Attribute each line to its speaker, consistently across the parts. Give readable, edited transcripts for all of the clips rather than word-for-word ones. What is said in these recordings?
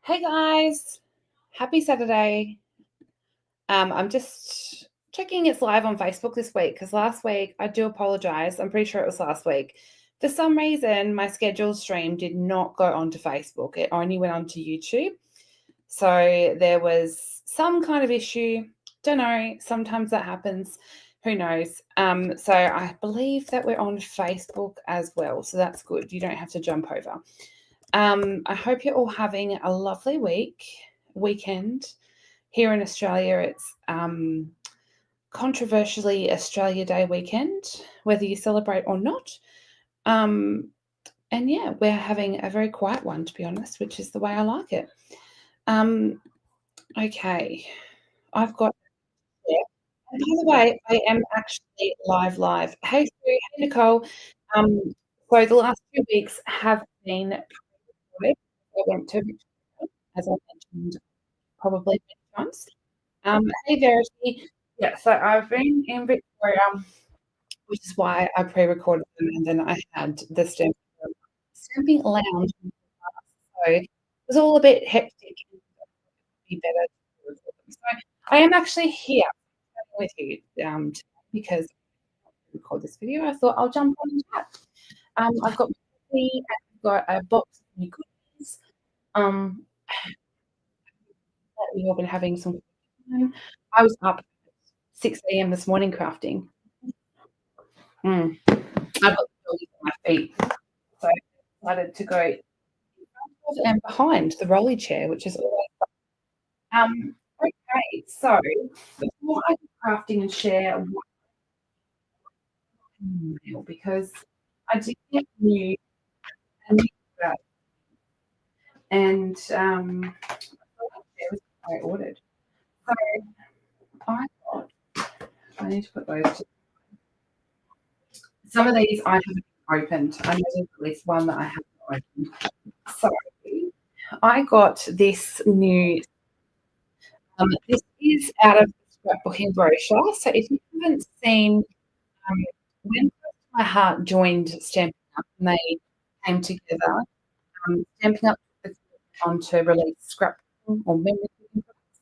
Speaker 1: Hey guys, happy Saturday. I'm just checking it's live on Facebook this week because last week, I do apologize. I'm pretty sure it was last week. For some reason, my scheduled stream did not go onto Facebook. It only went onto YouTube. So there was some kind of issue. Don't know. Sometimes that happens. Who knows? So I believe that we're on Facebook as well. So that's good. You don't have to jump over. I hope you're all having a lovely weekend. Here in Australia, it's controversially Australia Day weekend, whether you celebrate or not. And yeah, we're having a very quiet one, to be honest, which is the way I like it. Okay, I've got. Yeah. And by the way, I am actually live. Hey, Sue, hey, Nicole. So the last 2 weeks have been recorded. I went to Victoria, as I mentioned, probably many times. Hey, Verity. Yeah, so I've been in Victoria, which is why I pre-recorded them, and then I had the stamping lounge. So it was all a bit hectic. And it would be better to record them. So I am actually here with you today because I record this video. I thought I'll jump on and chat. I've got my coffee and I've got a box of new goodies. That we've all been having some fun. I was up 6 a.m. this morning crafting. I've got the rollies on my feet, so I decided to go and behind the rolly chair, which is always okay. So before I go crafting and share what mail, because I did get a new product, and it was what I ordered. So I thought I need to put those. Some of these I haven't opened. I know there's at least one that I haven't opened. So I got this new. This is out of the scrapbooking brochure. So if you haven't seen, when My Heart joined Stampin' Up and they came together, Stampin' Up took the on to release scrapbooking or memory keeping products.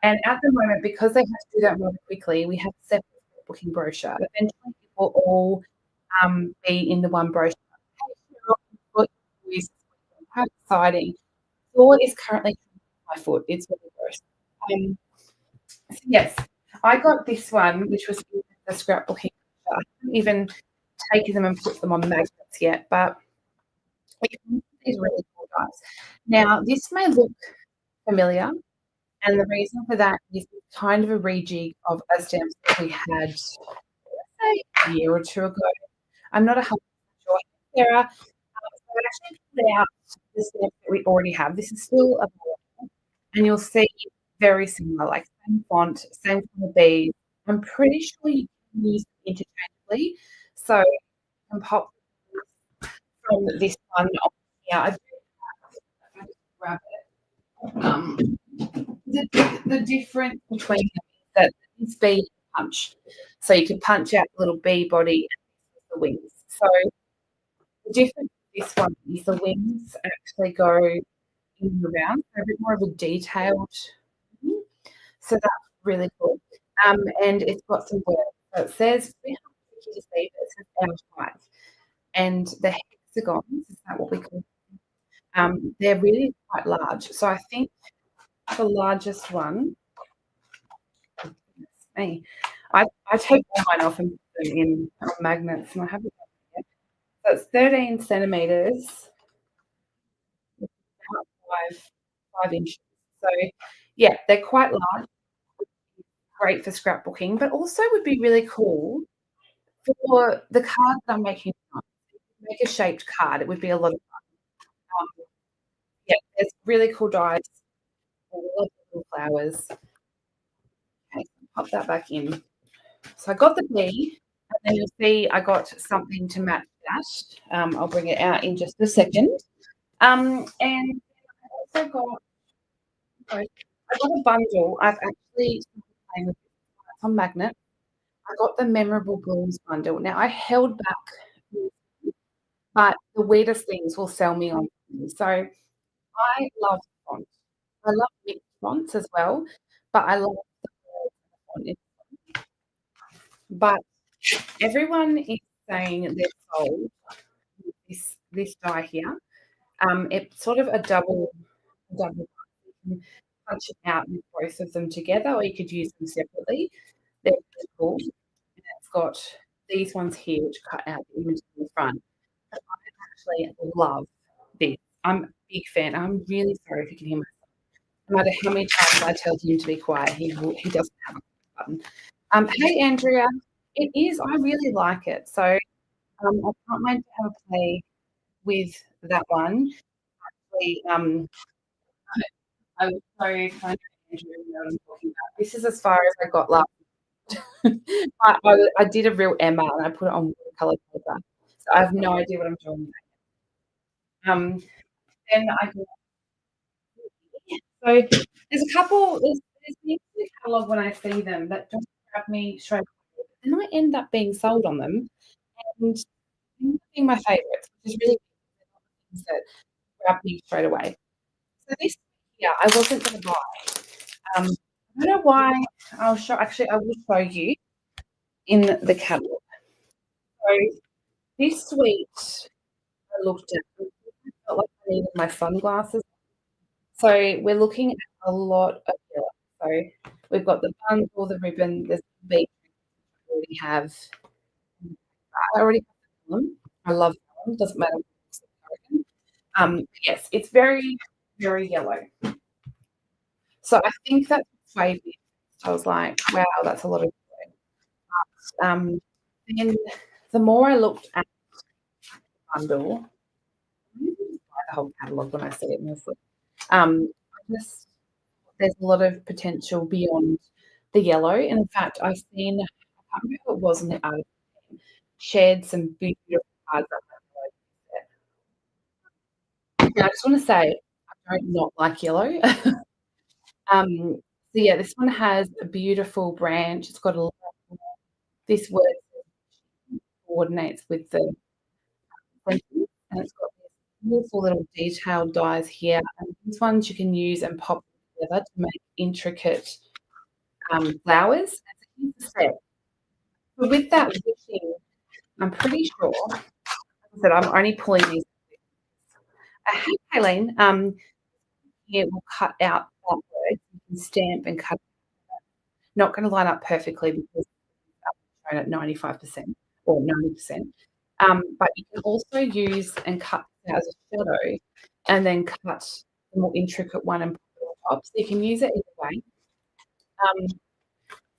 Speaker 1: And at the moment, because they have to do that really quickly, we have a separate scrapbooking brochure. Eventually, it will all be in the one brochure. How exciting. Floor is currently my foot. It's really gross. Yes, I got this one, which was in the scrapbooking. I haven't even taken them and put them on magnets yet, but it comes with these really cool dies. Now, this may look familiar, and the reason for that is it's kind of a rejig of a stamp that we had, let's say, a year or two ago. I'm not 100% sure, Sarah. So I actually pulled out the stamp that we already have. This is still available, and you'll see very similar, like same font, same kind of beads. I'm pretty sure you can use them interchangeably. So you can pop from this one on here. I do have, if I just grab it. The difference between them is that this bead punch. So you can punch out the little bee body and the wings. So the difference with this one is the wings actually go in the round, so a bit more of a detailed. So that's really cool. And it's got some words. So it says, we have to see, but it says our height. And the hexagons, is that what we call them? They're really quite large. So I think the largest one, me, I take mine off and put them in on magnets, and I haven't done it yet. So it's 13 centimeters, about 5 inches. So yeah, they're quite large, great for scrapbooking, but also would be really cool for the card that I'm making tonight. Make a shaped card. It would be a lot of fun. Yeah, there's really cool dies. I love little flowers. Okay, pop that back in. So I got the bee, and then you'll see I got something to match that. I'll bring it out in just a second. And I also got, I got a bundle. I've actually playing with it on magnet. I got the Memorable Blooms bundle. Now I held back, but the weirdest things will sell me on. So I love the font. I love mixed fonts as well, but I love the font. But everyone is saying they're sold with this die here. It's sort of a double. You can punch it out with both of them together, or you could use them separately. They're really cool. And it's got these ones here which cut out the image in the front. But I actually love this. I'm a big fan. I'm really sorry if you can hear myself. No matter how many times I tell him to be quiet, he doesn't have a button. Hey Andrea, it is. I really like it. So I can't wait to have a play with that one. I was so kind of Andrea know what I'm talking about. This is as far as I got last. I did a real Emma and I put it on watercolor paper. So I have no idea what I'm doing. Um, then I can, so there's a couple. There's things in the catalog when I see them that don't grab me straight away. Then I end up being sold on them and end up being my favourites, which is really things that grab me straight away. So this here, I wasn't going to buy. I don't know why. I'll show. Actually, I will show you in the catalog. So this suite, I looked at. I felt like I needed my sunglasses. So we're looking at a lot of yellow. So we've got the bundle, the ribbon, there's the bead we already have. I already have them. I love them. Doesn't matter. Yes, it's very, very yellow. So I think that's wavy. I was like, wow, that's a lot of yellow. Then the more I looked at the bundle, I buy the whole catalogue when I see it mostly. I just there's a lot of potential beyond the yellow. And in fact, I've seen, I can't remember who it was in the article, shared some beautiful cards. Now, I just want to say, I don't not like yellow. So yeah, this one has a beautiful branch. It's got a this word coordinates with the sentence, and it's got these beautiful little detailed dies here. And these ones you can use and pop together to make intricate flowers. It's a set. But with that wishing, I'm pretty sure that I'm only pulling these. Hey, Kayleen, here will cut out that word. You can stamp and cut. Not going to line up perfectly because it's shown at 95% or 90%. But you can also use and cut it as a shadow and then cut the more intricate one and put it on top. So you can use it either way.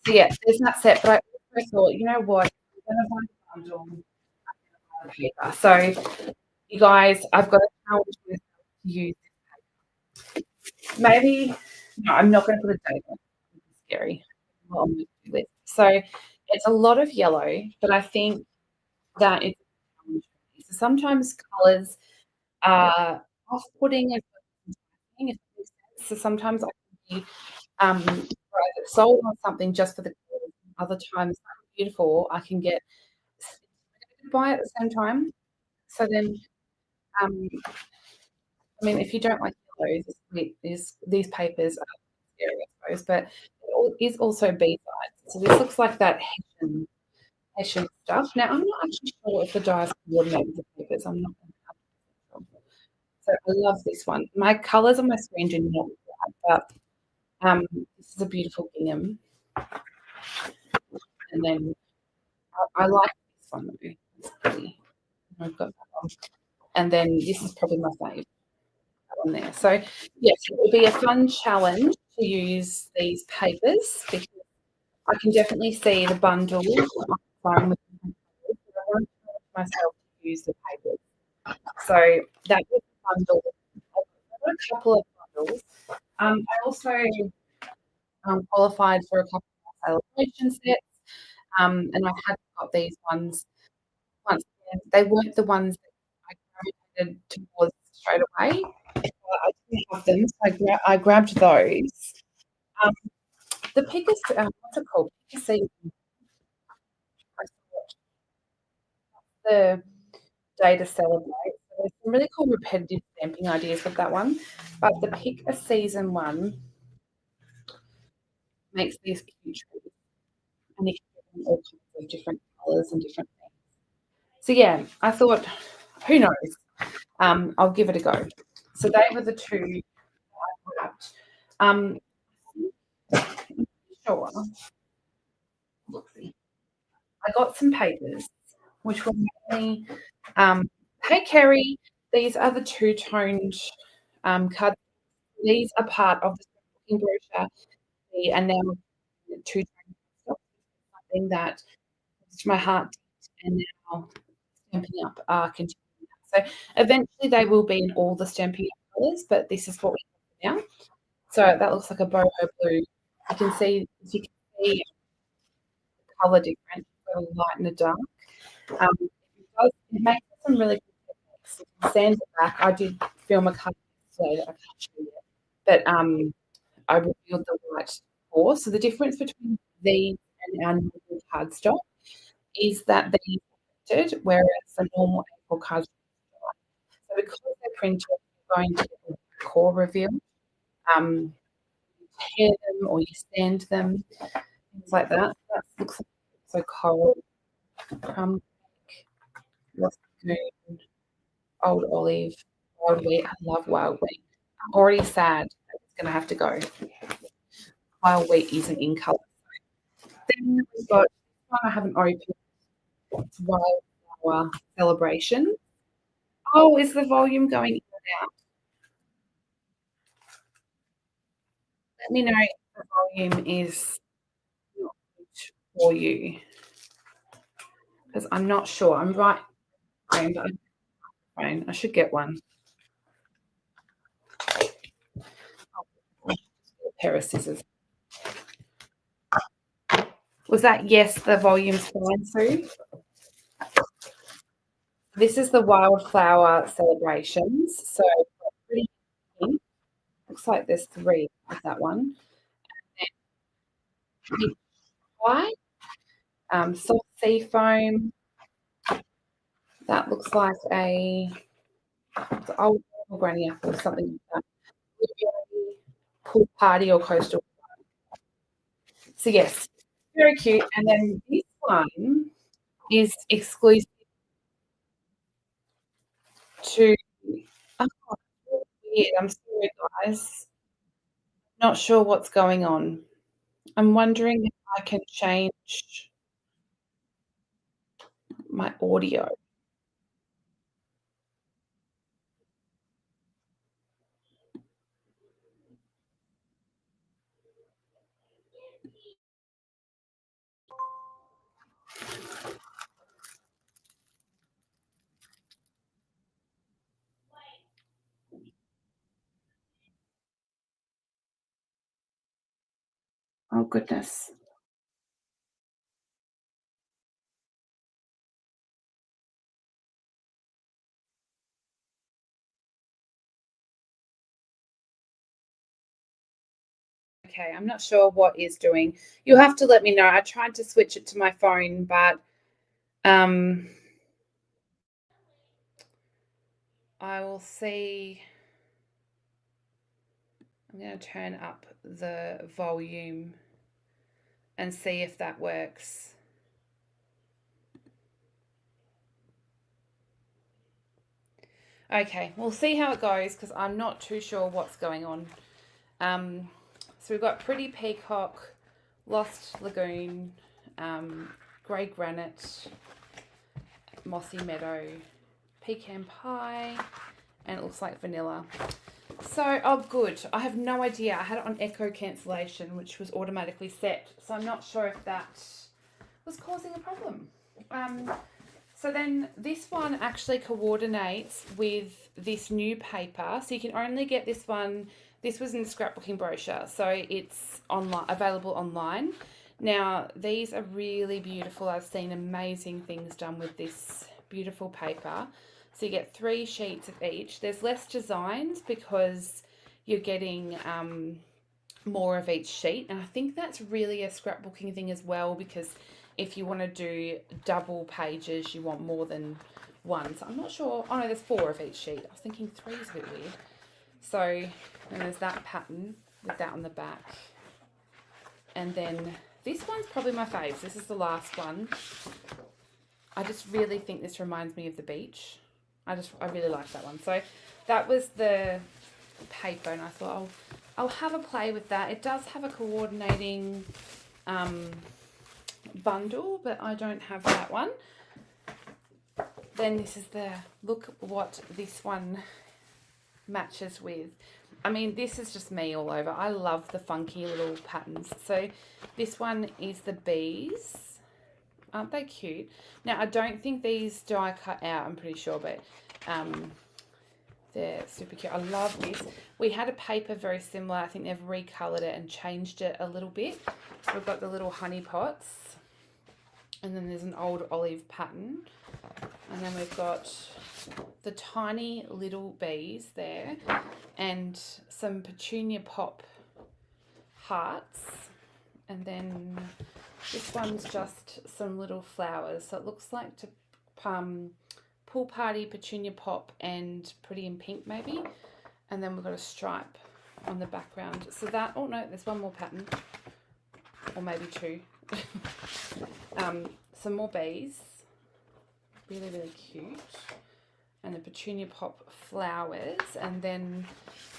Speaker 1: So yeah, there's that set. But I also thought, you know what? I'm going to buy the bundle paper. So you guys, I've got a challenge with you. Maybe no, I'm not going to put a date on it. It's scary. On my to-do list. So it's a lot of yellow, but I think that it's a challenge for me. So sometimes colours are off-putting if it makes sense. So sometimes I can be either sold on something just for the colours. Other times, beautiful, I can get intimidated by it at the same time. So then, um, I mean, if you don't like yellows, these papers are scary, I suppose, but it is also B-sides. So this looks like that Hessian stuff. Now, I'm not actually sure if the dies coordinate with the papers. I'm not 100% sure. So I love this one. My colours on my screen do not look right, but this is a beautiful gingham. And then I like this one though. It's pretty. I've got that one. And then this is probably my favourite on there. So yes, it will be a fun challenge to use these papers because I can definitely see the bundle fun with the papers, but I want to challenge myself to use the papers. So that was the bundle. I've got a couple of bundles. I also qualified for a couple of celebration sets, and I had got these ones once again. They weren't the ones that I gravitated towards straight away. I didn't have them, so I grabbed those. Um, the biggest, what's it called? PSC, the day to celebrate. So there's some really cool repetitive stamping ideas with that one, but the pick a season one makes these cute trees, and you can get them all kinds of different colours and different things. So yeah, I thought, who knows? I'll give it a go. So they were the two I grabbed. Sure. I got some papers, which were mainly, hey Kerry, these are the two-toned cards. These are part of the booking brochure, and now two-toned stuff, something that to my heart, and now Stampin' Up are continuing that. So eventually they will be in all the Stampin' Up colours, but this is what we have now. So that looks like a boho blue. You can see the colour difference, a light and a dark. It makes some really good techniques. You can sand it back. I did film a colour display that I can't show you yet, but I revealed the white core. So the difference between these and our normal cardstock is that they're printed, whereas the normal A4 cards are dry. So because they're printed, you're going to get the core reveal. You tear them or you sand them, things like that. That looks like so coral, crumb cake, lost moon, old olive, wild wheat. I love wild wheat. I'm already sad that it's going to have to go. Wild wheat isn't in colour. Then we've got one I haven't opened. It's Wildflower Celebration. Oh, is the volume going in and out? Let me know if the volume is not good for you, because I'm not sure. I'm right, but I should get one. A pair of scissors. Was that yes? The volume's fine, Sue. This is the Wildflower Celebrations. So pretty pink. Looks like there's three with that one. And white, soft sea foam. That looks like a old granny apple, something like that. Pool party or coastal. So yes, very cute. And then this one is exclusive to. Oh, weird. I'm sorry, guys. Not sure what's going on. I'm wondering if I can change my audio. Oh goodness. Okay, I'm not sure what is doing. You'll have to let me know. I tried to switch it to my phone, but um, I will see. I'm going to turn up the volume and see if that works. Okay, we'll see how it goes because I'm not too sure what's going on. So we've got Pretty Peacock, Lost Lagoon, Grey Granite, Mossy Meadow, Pecan Pie, and it looks like vanilla. So, oh good, I have no idea. I had it on echo cancellation, which was automatically set. So I'm not sure if that was causing a problem. So then this one actually coordinates with this new paper. So you can only get this one. This was in the scrapbooking brochure. So it's online, available online. Now, these are really beautiful. I've seen amazing things done with this beautiful paper. So you get 3 sheets of each. There's less designs because you're getting more of each sheet. And I think that's really a scrapbooking thing as well, because if you want to do double pages, you want more than one. So I'm not sure. Oh no, there's 4 of each sheet. I was thinking 3 is a bit weird. So, and there's that pattern with that on the back. And then this one's probably my fave. This is the last one. I just really think this reminds me of the beach. I really like that one. So that was the paper, and I thought I'll have a play with that. It does have a coordinating bundle, but I don't have that one. Then this is look what this one matches with. I mean, this is just me all over. I love the funky little patterns. So this one is the bees. Aren't they cute? Now, I don't think these die cut out, I'm pretty sure, but they're super cute. I love this. We had a paper very similar. I think they've recolored it and changed it a little bit. So we've got the little honey pots. And then there's an old olive pattern. And then we've got the tiny little bees there. And some petunia pop hearts. And then this one's just some little flowers. So it looks like to pool party, petunia pop, and pretty in pink maybe. And then we've got a stripe on the background. So that, oh no, there's one more pattern. Or maybe 2. Some more bees. Really, really cute. And the petunia pop flowers. And then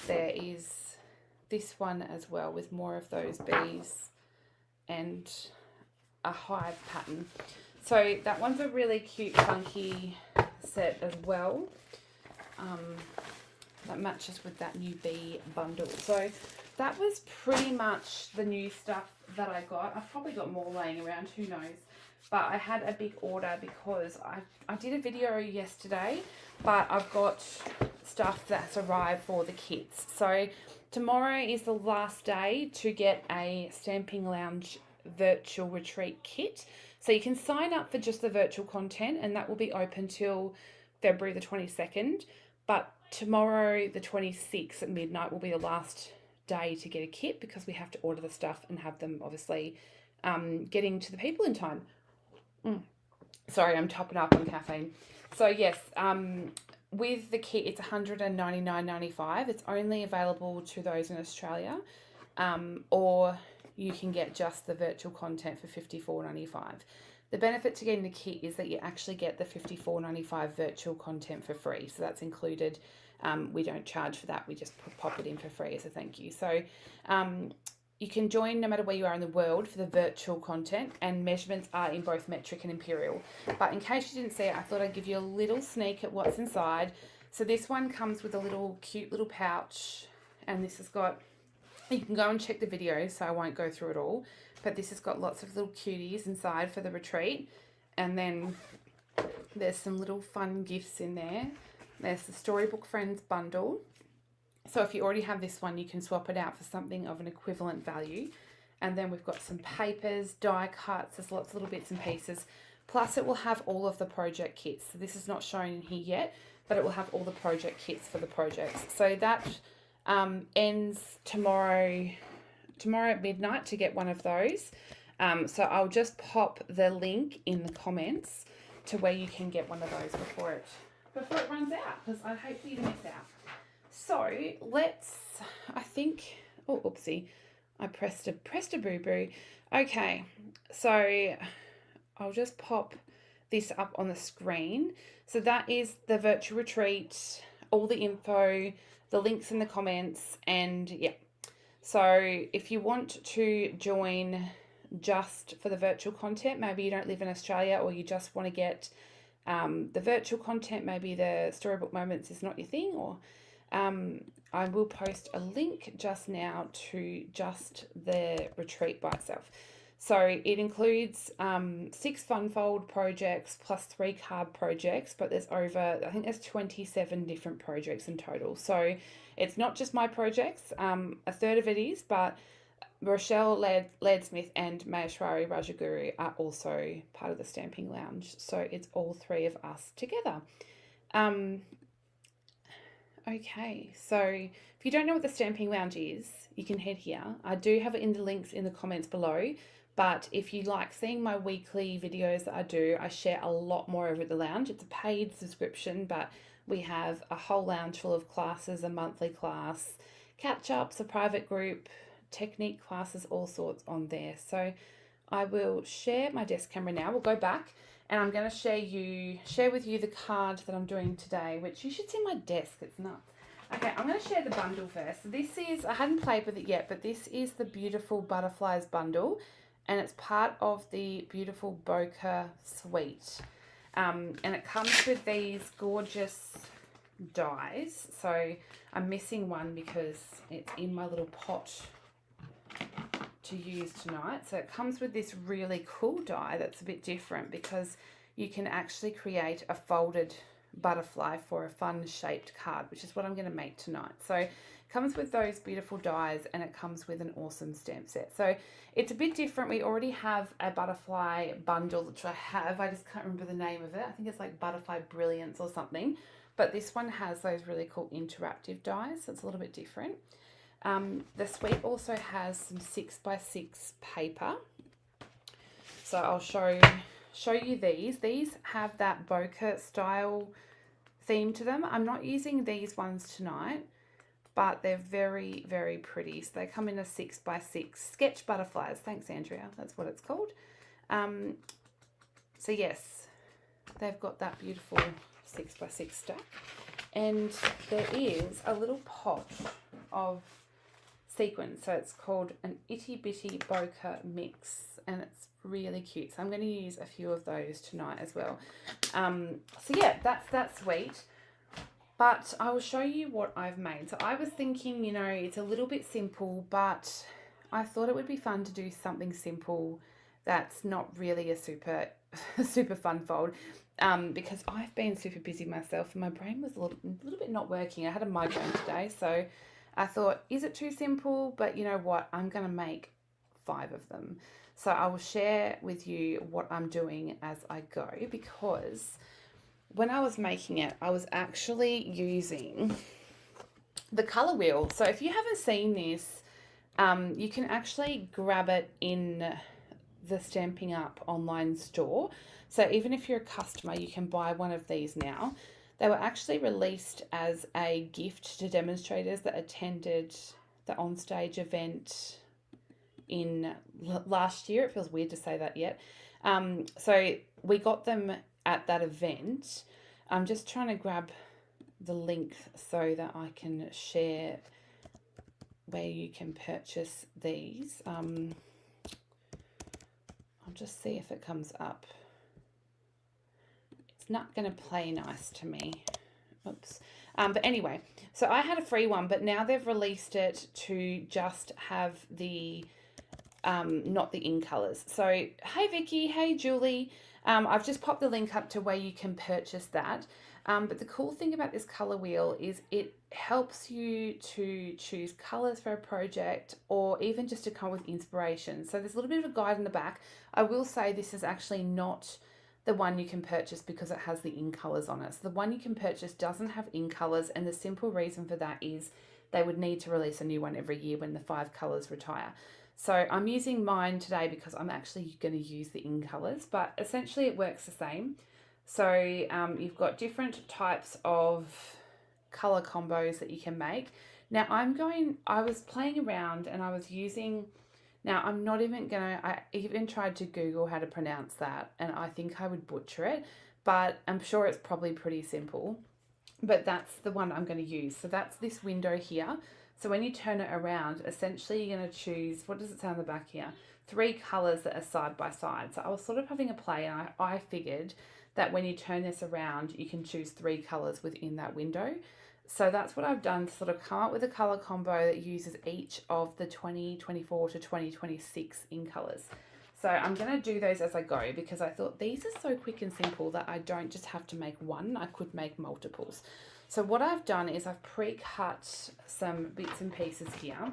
Speaker 1: there is this one as well with more of those bees and a hive pattern. So that one's a really cute, funky set as well. That matches with that new bee bundle. So that was pretty much the new stuff that I got. I've probably got more laying around, who knows. But I had a big order because I did a video yesterday, but I've got stuff that's arrived for the kits. So tomorrow is the last day to get a Stamping Lounge virtual retreat kit. So you can sign up for just the virtual content, and that will be open till February the 22nd. But tomorrow, the 26th at midnight, will be the last day to get a kit because we have to order the stuff and have them obviously getting to the people in time. Sorry, I'm topping up on caffeine. So yes, with the kit, it's $199.95. It's only available to those in Australia, or you can get just the virtual content for $54.95. The benefit to getting the kit is that you actually get the $54.95 virtual content for free. So that's included. We don't charge for that. We just pop it in for free as a thank you. So you can join no matter where you are in the world for the virtual content, and measurements are in both metric and imperial. But in case you didn't see it, I thought I'd give you a little sneak at what's inside. So this one comes with a little cute little pouch, and this has got, you can go and check the video, so I won't go through it all, but this has got lots of little cuties inside for the retreat. And then there's some little fun gifts in there. There's the Storybook Friends bundle. So if you already have this one, you can swap it out for something of an equivalent value. And then we've got some papers, die cuts, there's lots of little bits and pieces. Plus it will have all of the project kits. So this is not shown in here yet, but it will have all the project kits for the projects. So that ends tomorrow at midnight to get one of those. So I'll just pop the link in the comments to where you can get one of those before it runs out, because I'd hate for you to miss out. So let's, I think, oh, oopsie, I pressed a boo-boo. Okay, so I'll just pop this up on the screen. So that is the virtual retreat, all the info, the links in the comments, and yeah. So if you want to join just for the virtual content, maybe you don't live in Australia, or you just want to get the virtual content, maybe the Storybook Moments is not your thing, or I will post a link just now to just the retreat by itself. So it includes 6 Funfold projects plus 3 card projects, but there's over, I think there's 27 different projects in total. So it's not just my projects, a third of it is, but Rochelle Laidsmith and Maheshwari Rajaguru are also part of the Stamping Lounge. So it's all 3 of us together. Okay, so if you don't know what the Stamping Lounge is, you can head here. I do have it in the links in the comments below, But if you like seeing my weekly videos that I do, I share a lot more over at the lounge. It's a paid subscription, but we have a whole lounge full of classes, a monthly class, catch-ups, a private group, technique classes, all sorts on there. So I will share my desk camera now. We'll go back and I'm going to share with you the card that I'm doing today, which you should see my desk. It's nuts. Okay, I'm going to share the bundle first. So this is, I hadn't played with it yet, but this is the Beautiful Butterflies bundle, and it's part of the Beautiful Bokeh suite. And it comes with these gorgeous dies. So I'm missing one because it's in my little pot to use tonight. So it comes with this really cool die that's a bit different because you can actually create a folded butterfly for a fun shaped card, which is what I'm going to make tonight. So it comes with those beautiful dies and it comes with an awesome stamp set. So it's a bit different. We already have a butterfly bundle, which I just can't remember the name of it. I think it's like Butterfly Brilliance or something, but this one has those really cool interactive dies, so it's a little bit different. The suite also has some 6x6 paper, so I'll show you these. These have that bokeh style theme to them. I'm not using these ones tonight, but they're very, very pretty. So they come in a 6x6 sketch butterflies. Thanks, Andrea. That's what it's called. So yes, they've got that beautiful 6x6 stack. And there is a little pot of sequins. So it's called an Itty Bitty Bokeh Mix, and it's really cute. So I'm going to use a few of those tonight as well. So yeah, that's sweet. But I will show you what I've made. So I was thinking, you know, it's a little bit simple, but I thought it would be fun to do something simple that's not really a super fun fold, because I've been super busy myself and my brain was a little bit not working. I had a migraine today, so I thought, is it too simple? But you know what? I'm going to make 5 of them. So I will share with you what I'm doing as I go, because when I was making it, I was actually using the color wheel. So if you haven't seen this, you can actually grab it in the Stampin' Up online store. So even if you're a customer, you can buy one of these now. They were actually released as a gift to demonstrators that attended the onstage event in last year. It feels weird to say that yet. So we got them at that event. I'm just trying to grab the link so that I can share where you can purchase these. I'll just see if it comes up. It's not going to play nice to me. Oops. But anyway, so I had a free one, but now they've released it to just have the not the in colors. So hey Vicky, hey Julie, I've just popped the link up to where you can purchase that. But the cool thing about this color wheel is it helps you to choose colors for a project, or even just to come up with inspiration. So there's a little bit of a guide in the back. I will say this is actually not the one you can purchase because it has the in colors on it. So the one you can purchase doesn't have in colors, and the simple reason for that is they would need to release a new one every year when the 5 colors retire. So I'm using mine today because I'm actually going to use the in colors, but essentially it works the same. So you've got different types of color combos that you can make. Now I was playing around and I was using, now I'm not even going to, I even tried to Google how to pronounce that and I think I would butcher it, but I'm sure it's probably pretty simple. But that's the one I'm going to use. So that's this window here. So when you turn it around, essentially you're going to choose, what does it say on the back here? 3 colors that are side by side. So I was sort of having a play, and I figured that when you turn this around, you can choose 3 colors within that window. So that's what I've done to sort of come up with a color combo that uses each of the 2024 to 2026 in colors. So I'm going to do those as I go because I thought these are so quick and simple that I don't just have to make one, I could make multiples. So what I've done is I've pre-cut some bits and pieces here,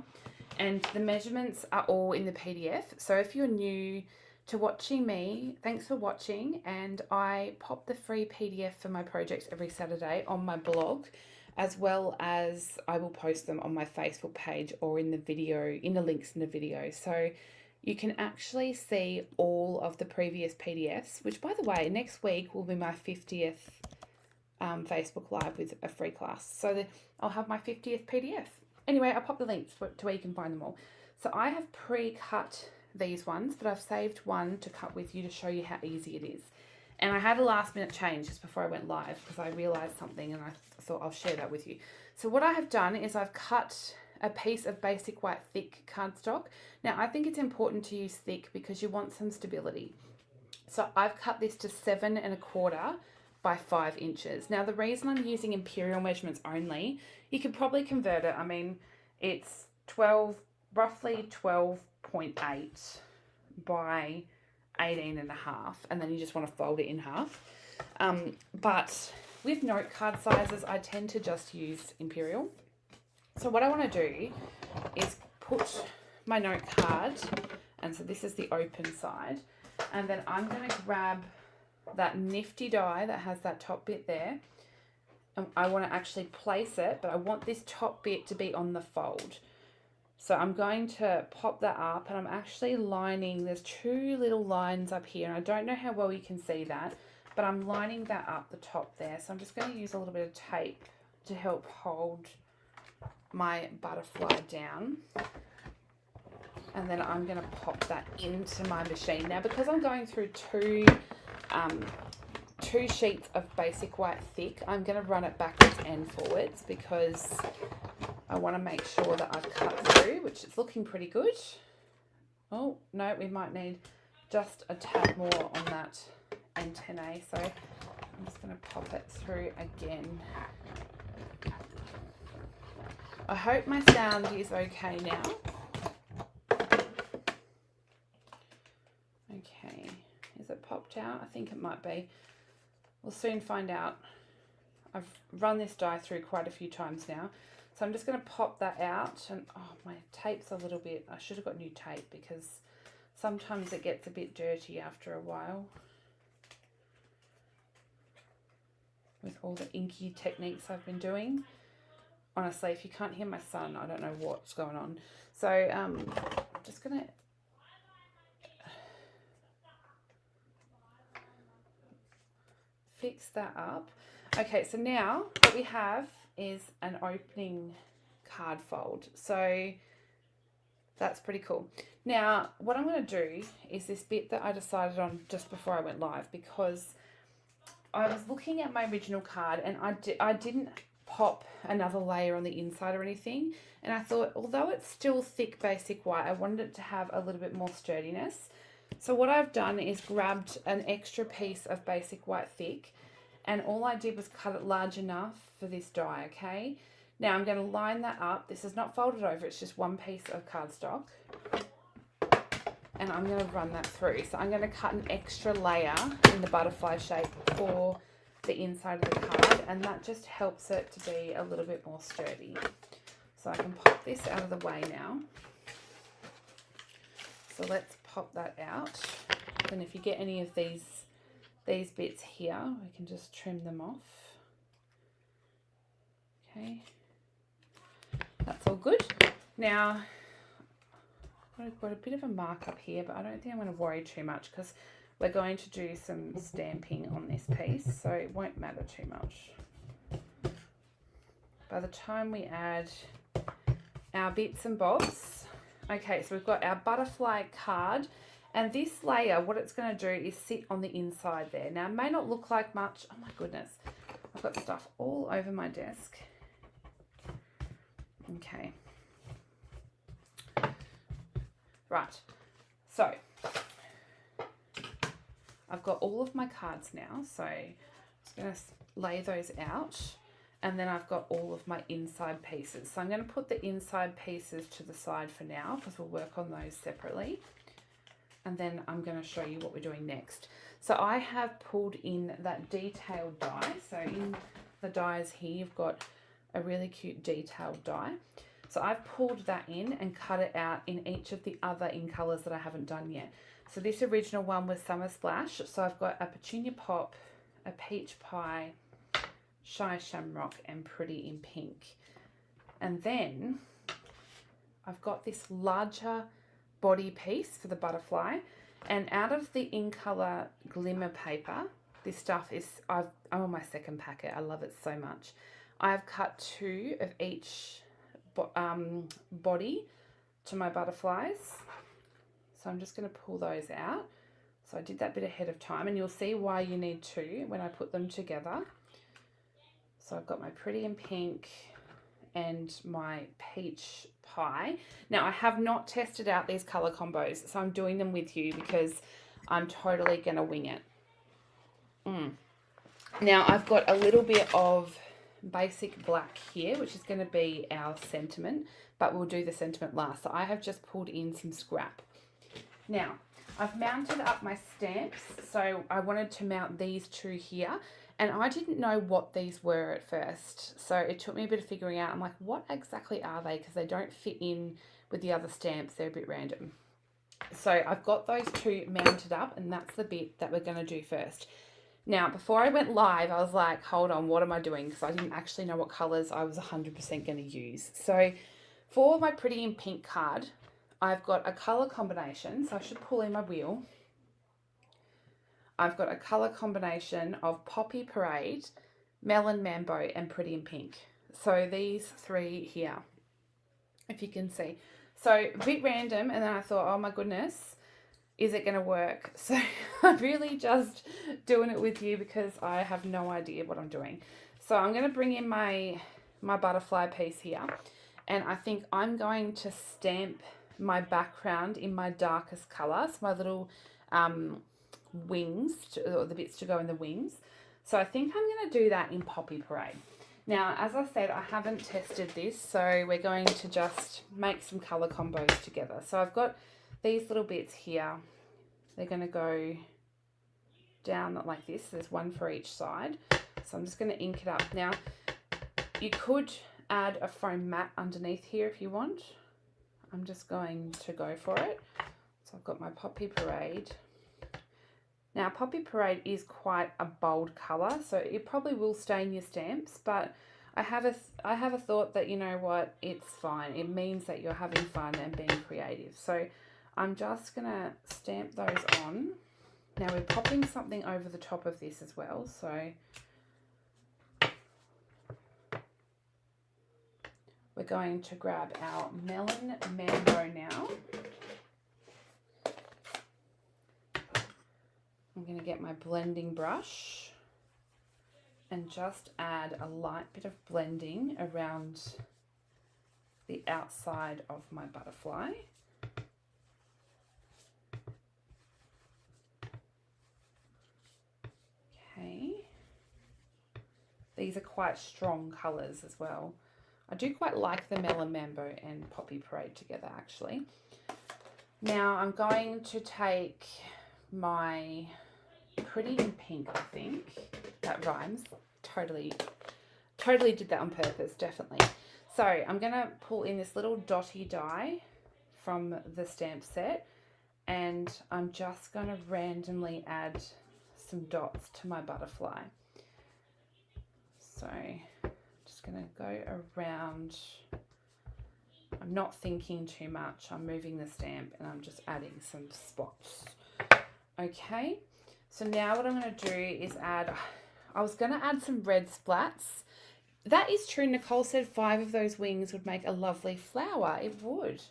Speaker 1: and the measurements are all in the PDF. So if you're new to watching me, thanks for watching, and I pop the free PDF for my projects every Saturday on my blog, as well as I will post them on my Facebook page or in the video, in the links in the video. So you can actually see all of the previous PDFs, which by the way, next week will be my 50th Facebook Live with a free class. So I'll have my 50th PDF. Anyway, I'll pop the links to where you can find them all. So I have pre-cut these ones, but I've saved one to cut with you to show you how easy it is. And I had a last minute change just before I went live because I realized something and I thought I'll share that with you. So what I have done is I've cut a piece of basic white thick cardstock. Now I think it's important to use thick because you want some stability. So I've cut this to 7 1/4 by 5 inches. Now the reason I'm using imperial measurements only, you could probably convert it. I mean, it's roughly 12.8 by 18.5, and then you just want to fold it in half. But with note card sizes, I tend to just use imperial. So what I want to do is put my note card, and so this is the open side, and then I'm going to grab that nifty die that has that top bit there, and I want to actually place it, but I want this top bit to be on the fold. So I'm going to pop that up, and I'm actually lining, there's 2 little lines up here, and I don't know how well you can see that, but I'm lining that up the top there. So I'm just going to use a little bit of tape to help hold my butterfly down. And then I'm going to pop that into my machine. Now, because I'm going through two sheets of basic white thick, I'm going to run it backwards and forwards because I want to make sure that I've cut through, which is looking pretty good. Oh, no, we might need just a tad more on that antennae. So I'm just going to pop it through again. I hope my sound is okay now. Okay, is it popped out? I think it might be. We'll soon find out. I've run this die through quite a few times now. So I'm just going to pop that out, and oh, my tape's a little bit, I should have got new tape because sometimes it gets a bit dirty after a while with all the inky techniques I've been doing. Honestly, if you can't hear my son, I don't know what's going on. So I'm just going to fix that up. Okay, so now what we have is an opening card fold. So that's pretty cool. Now, what I'm going to do is this bit that I decided on just before I went live, because I was looking at my original card and I didn't pop another layer on the inside or anything, and I thought, although it's still thick basic white, I wanted it to have a little bit more sturdiness. So what I've done is grabbed an extra piece of basic white thick, and all I did was cut it large enough for this die. Okay, now I'm going to line that up. This is not folded over, it's just one piece of cardstock, and I'm going to run that through. So I'm going to cut an extra layer in the butterfly shape for the inside of the card, and that just helps it to be a little bit more sturdy. So I can pop this out of the way now. So let's pop that out. And if you get any of these bits here, we can just trim them off. Okay, that's all good. Now I've got a bit of a mark up here, but I don't think I'm going to worry too much because we're going to do some stamping on this piece, so it won't matter too much. By the time we add our bits and bobs, okay, so we've got our butterfly card, and this layer, what it's going to do is sit on the inside there. Now, it may not look like much. Oh my goodness, I've got stuff all over my desk. Okay. Right, so I've got all of my cards now, so I'm just going to lay those out, and then I've got all of my inside pieces. So I'm going to put the inside pieces to the side for now because we'll work on those separately, and then I'm going to show you what we're doing next. So I have pulled in that detailed die. So in the dies here, you've got a really cute detailed die. So I've pulled that in and cut it out in each of the other in colours that I haven't done yet. So this original one was Summer Splash. So I've got a Petunia Pop, a Peach Pie, Shy Shamrock, and Pretty in Pink. And then I've got this larger body piece for the butterfly, and out of the In Colour glimmer paper, this stuff is, I'm on my second packet, I love it so much. I've cut 2 of each body to my butterflies. So I'm just going to pull those out. So I did that bit ahead of time, and you'll see why you need 2 when I put them together. So I've got my Pretty in Pink and my Peach Pie. Now I have not tested out these colour combos, so I'm doing them with you because I'm totally going to wing it. Now I've got a little bit of basic black here, which is going to be our sentiment, but we'll do the sentiment last. So I have just pulled in some scrap. Now I've mounted up my stamps, so I wanted to mount these 2 here, and I didn't know what these were at first, so it took me a bit of figuring out. I'm like, what exactly are they? Because they don't fit in with the other stamps, they're a bit random. So I've got those 2 mounted up, and that's the bit that we're going to do first. Now, before I went live, I was like, hold on, what am I doing? Because I didn't actually know what colours I was 100% going to use. So for my Pretty in Pink card, I've got a colour combination, so I should pull in my wheel. I've got a colour combination of Poppy Parade, Melon Mambo, and Pretty in Pink. So these 3 here, if you can see. So a bit random, and then I thought, oh my goodness, is it going to work? So I'm really just doing it with you because I have no idea what I'm doing. So I'm going to bring in my butterfly piece here, and I think I'm going to stamp my background in my darkest colour, so my little wings, or the bits to go in the wings. So I think I'm going to do that in Poppy Parade. Now, as I said, I haven't tested this, so we're going to just make some colour combos together. So I've got these little bits here. They're going to go down like this. There's 1 for each side. So I'm just going to ink it up. Now, you could add a foam mat underneath here if you want. I'm just going to go for it. So I've got my Poppy Parade. Now, Poppy Parade is quite a bold colour, so it probably will stain your stamps, but I have a thought that, you know what, it's fine. It means that you're having fun and being creative. So I'm just going to stamp those on. Now we're popping something over the top of this as well, so we're going to grab our Melon Mambo now. I'm going to get my blending brush and just add a light bit of blending around the outside of my butterfly. Okay. These are quite strong colours as well. I do quite like the Melon Mambo and Poppy Parade together, actually. Now I'm going to take my Pretty in Pink, I think. That rhymes. Totally did that on purpose, definitely. So I'm going to pull in this little dotty die from the stamp set, and I'm just going to randomly add some dots to my butterfly. So just going to go around. I'm not thinking too much. I'm moving the stamp and I'm just adding some spots. Okay, so now what I'm going to do is add, I was going to add some red splats. That is true. Nicole said 5 of those wings would make a lovely flower. It would.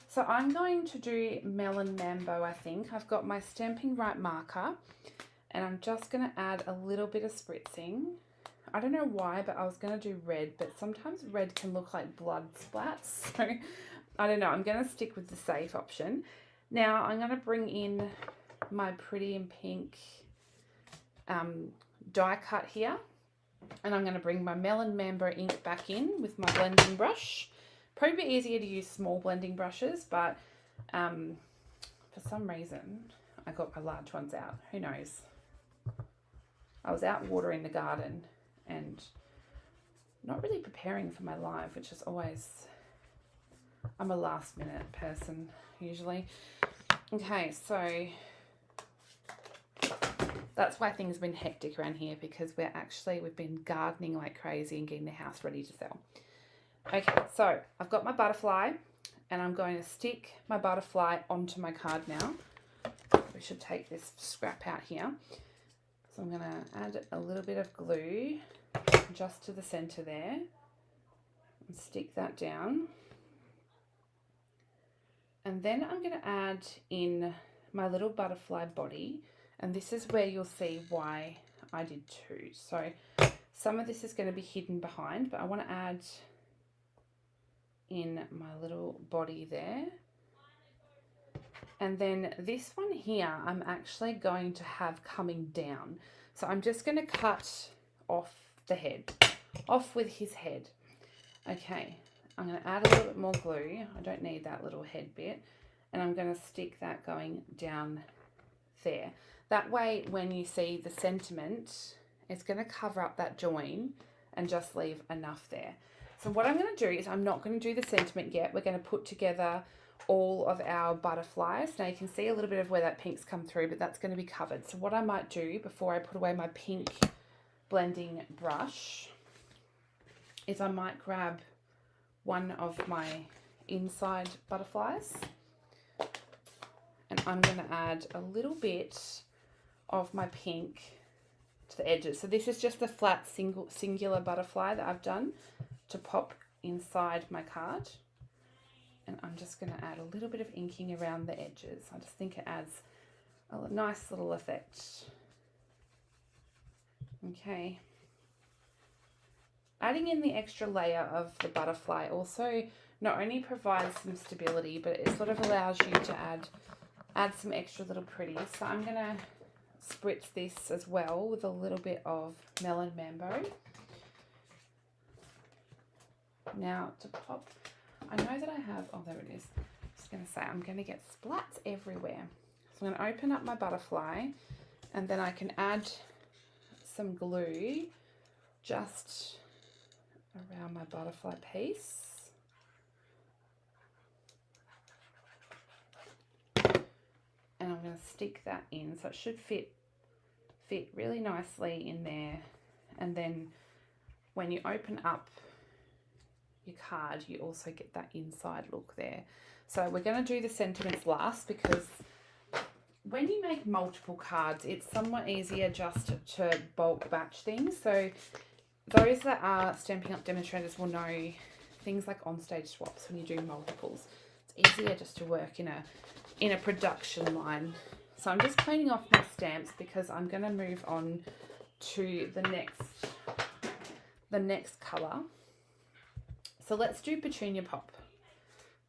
Speaker 1: So I'm going to do Melon Mambo, I think. I've got my Stampin' Right marker, and I'm just going to add a little bit of spritzing. I don't know why, but I was going to do red, but sometimes red can look like blood splats. So I don't know. I'm going to stick with the safe option. Now I'm going to bring in my Pretty in Pink die cut here, and I'm going to bring my Melon Mambo ink back in with my blending brush. Probably easier to use small blending brushes, but for some reason I got my large ones out. Who knows? I was out watering the garden and not really preparing for my live, which is always, I'm a last minute person usually. Okay, so that's why things have been hectic around here, because we've been gardening like crazy and getting the house ready to sell. Okay, so I've got my butterfly. and I'm going to stick my butterfly onto my card now. We should take this scrap out here. So I'm going to add a little bit of glue just to the center there and stick that down. And then I'm going to add in my little butterfly body, and this is where you'll see why I did two. So some of this is going to be hidden behind, but I want to add in my little body there. And then this one here, I'm actually going to have coming down. So I'm just going to cut off the head, off with his head. Okay, I'm going to add a little bit more glue. I don't need that little head bit. And I'm going to stick that going down there. That way, when you see the sentiment, it's going to cover up that join and just leave enough there. So what I'm going to do is I'm not going to do the sentiment yet. We're going to put together all of our butterflies. Now you can see a little bit of where that pink's come through, but that's going to be covered. So what I might do before I put away my pink blending brush is I might grab one of my inside butterflies, and I'm going to add a little bit of my pink to the edges. So this is just the flat singular butterfly that I've done to pop inside my card. And I'm just going to add a little bit of inking around the edges. I just think it adds a nice little effect. Okay. Adding in the extra layer of the butterfly also not only provides some stability, but it sort of allows you to add some extra little pretties. So I'm going to spritz this as well with a little bit of Melon Mambo. Now to pop, I know that I have, oh there it is. I was going to say I'm going to get splats everywhere. So I'm going to open up my butterfly, and then I can add some glue just around my butterfly piece. And I'm going to stick that in so it should fit really nicely in there. And then when you open up your card, you also get that inside look there. So we're going to do the sentiments last, because when you make multiple cards, it's somewhat easier just to bulk batch things. So those that are Stampin' Up demonstrators will know things like on-stage swaps when you do multiples. It's easier just to work in a production line. So I'm just cleaning off my stamps because I'm going to move on to the next colour. So let's do Petunia Pop.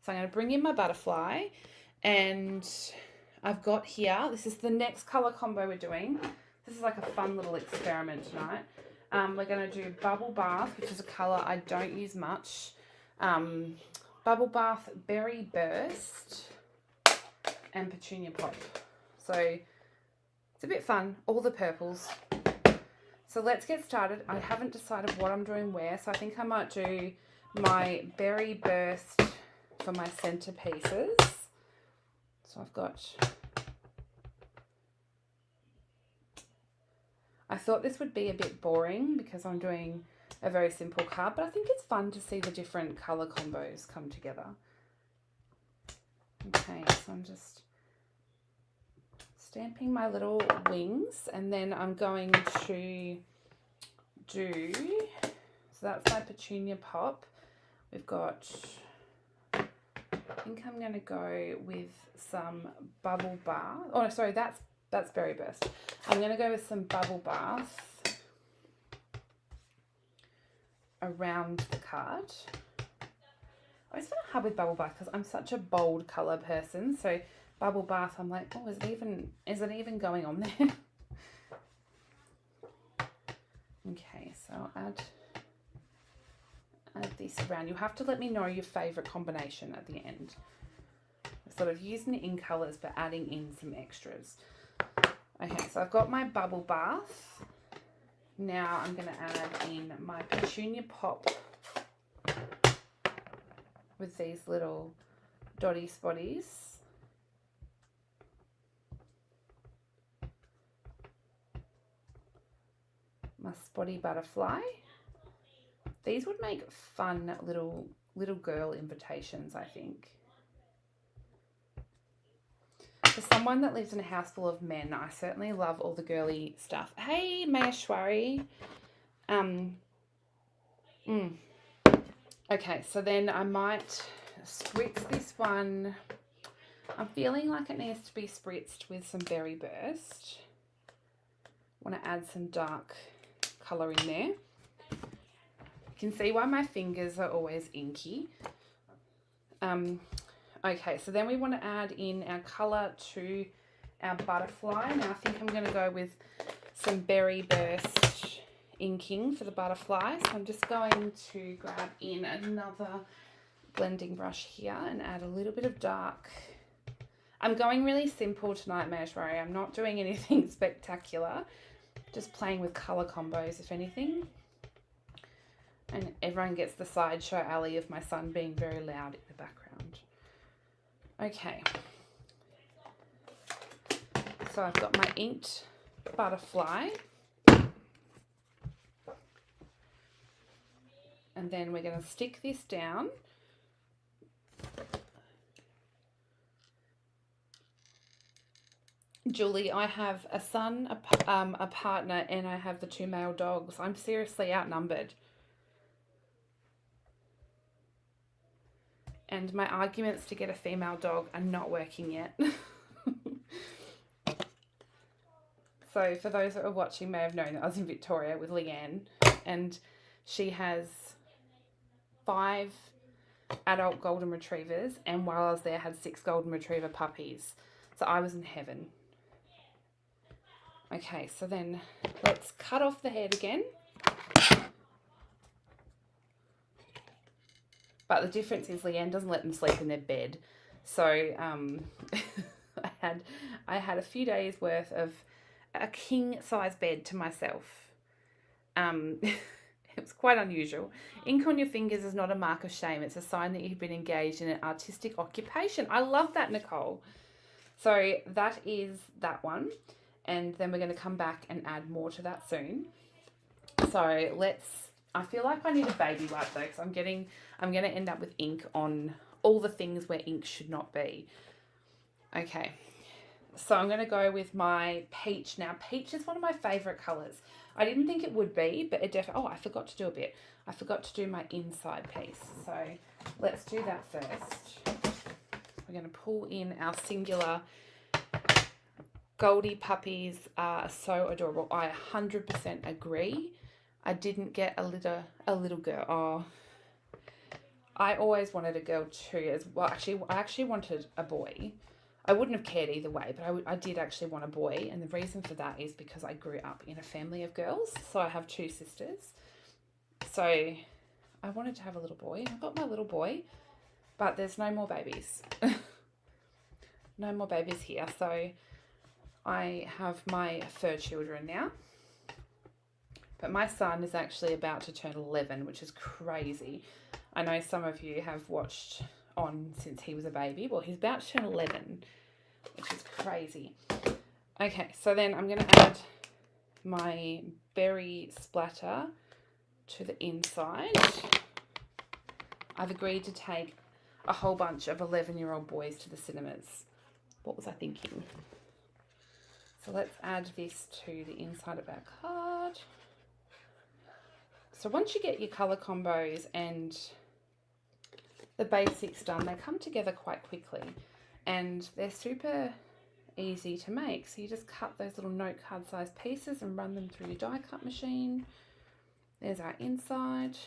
Speaker 1: So I'm going to bring in my butterfly, and I've got here, this is the next colour combo we're doing. This is like a fun little experiment tonight. We're going to do Bubble Bath, which is a colour I don't use much. Bubble Bath, Berry Burst, and Petunia Pop. So it's a bit fun, all the purples. So let's get started. I haven't decided what I'm doing where, so I think I might do my Berry Burst for my centerpieces. So I've got, I thought this would be a bit boring because I'm doing a very simple card, but I think it's fun to see the different color combos come together. Okay, so I'm just stamping my little wings, and then I'm going to do, so that's my Petunia Pop. We've got, I think I'm going to go with some Bubble Bath. Oh, no, sorry, that's Berry Burst. I'm going to go with some Bubble Bath around the card. I always find it hard with Bubble Bath because I'm such a bold colour person. So Bubble Bath, I'm like, oh, is it even going on there? Okay, so I'll add this around. You have to let me know your favourite combination at the end. I'm sort of using it in colours but adding in some extras. Okay, so I've got my Bubble Bath. Now I'm going to add in my Petunia Pop with these little dotty spotties. My spotty butterfly. These would make fun little girl invitations, I think. For someone that lives in a house full of men, I certainly love all the girly stuff. Hey, Maheshwari. Okay, so then I might spritz this one. I'm feeling like it needs to be spritzed with some Berry Burst. I want to add some dark colour in there. You can see why my fingers are always inky. Okay, so then we want to add in our colour to our butterfly. Now I think I'm going to go with some Berry Burst inking for the butterfly. So I'm just going to grab in another blending brush here and add a little bit of dark. I'm going really simple tonight, Maheshwari. I'm not doing anything spectacular. Just playing with colour combos, if anything. And everyone gets the sideshow alley of my son being very loud in the background. Okay. So I've got my inked butterfly. And then we're going to stick this down. Julie, I have a son, a partner, and I have the 2 male dogs. I'm seriously outnumbered. And my arguments to get a female dog are not working yet. So for those that are watching may have known that I was in Victoria with Leanne, and she has 5 adult golden retrievers, and while I was there had 6 golden retriever puppies. So I was in heaven. Okay, so then let's cut off the head again. But the difference is Leanne doesn't let them sleep in their bed. So I had a few days worth of a king size bed to myself. It was quite unusual. Ink on your fingers is not a mark of shame. It's a sign that you've been engaged in an artistic occupation. I love that, Nicole. So that is that one. And then we're going to come back and add more to that soon. So I feel like I need a baby wipe though, because I'm going to end up with ink on all the things where ink should not be. Okay, so I'm going to go with my peach. Now, peach is one of my favourite colours. I didn't think it would be, but it definitely, I forgot to do a bit. I forgot to do my inside piece. So let's do that first. We're going to pull in our singular. Goldie puppies are so adorable. I 100% agree. I didn't get a little girl. Oh, I always wanted a girl too. As well, actually, I actually wanted a boy. I wouldn't have cared either way, but I did actually want a boy, and the reason for that is because I grew up in a family of girls. So I have 2 sisters. So I wanted to have a little boy. I got my little boy, but there's no more babies. No more babies here. So I have my fur children now, but my son is actually about to turn 11, which is crazy. I know some of you have watched on since he was a baby. Well, he's about to turn 11, which is crazy. Okay, so then I'm going to add my berry splatter to the inside. I've agreed to take a whole bunch of 11-year-old boys to the cinemas. What was I thinking? So let's add this to the inside of our card. So once you get your colour combos and the basics done, they come together quite quickly and they're super easy to make. So you just cut those little note card size pieces and run them through your die cut machine. There's our inside.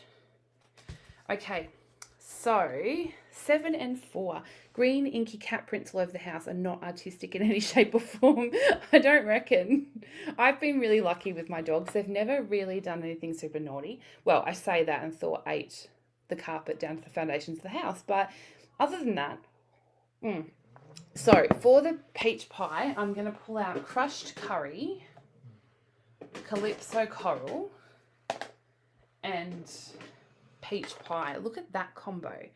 Speaker 1: Okay, so 7 and 4. Green inky cat prints all over the house are not artistic in any shape or form. I don't reckon. I've been really lucky with my dogs. They've never really done anything super naughty. Well, I say that and Thor ate the carpet down to the foundations of the house. But other than that, So for the peach pie, I'm going to pull out crushed curry, calypso coral, and peach pie. Look at that combo.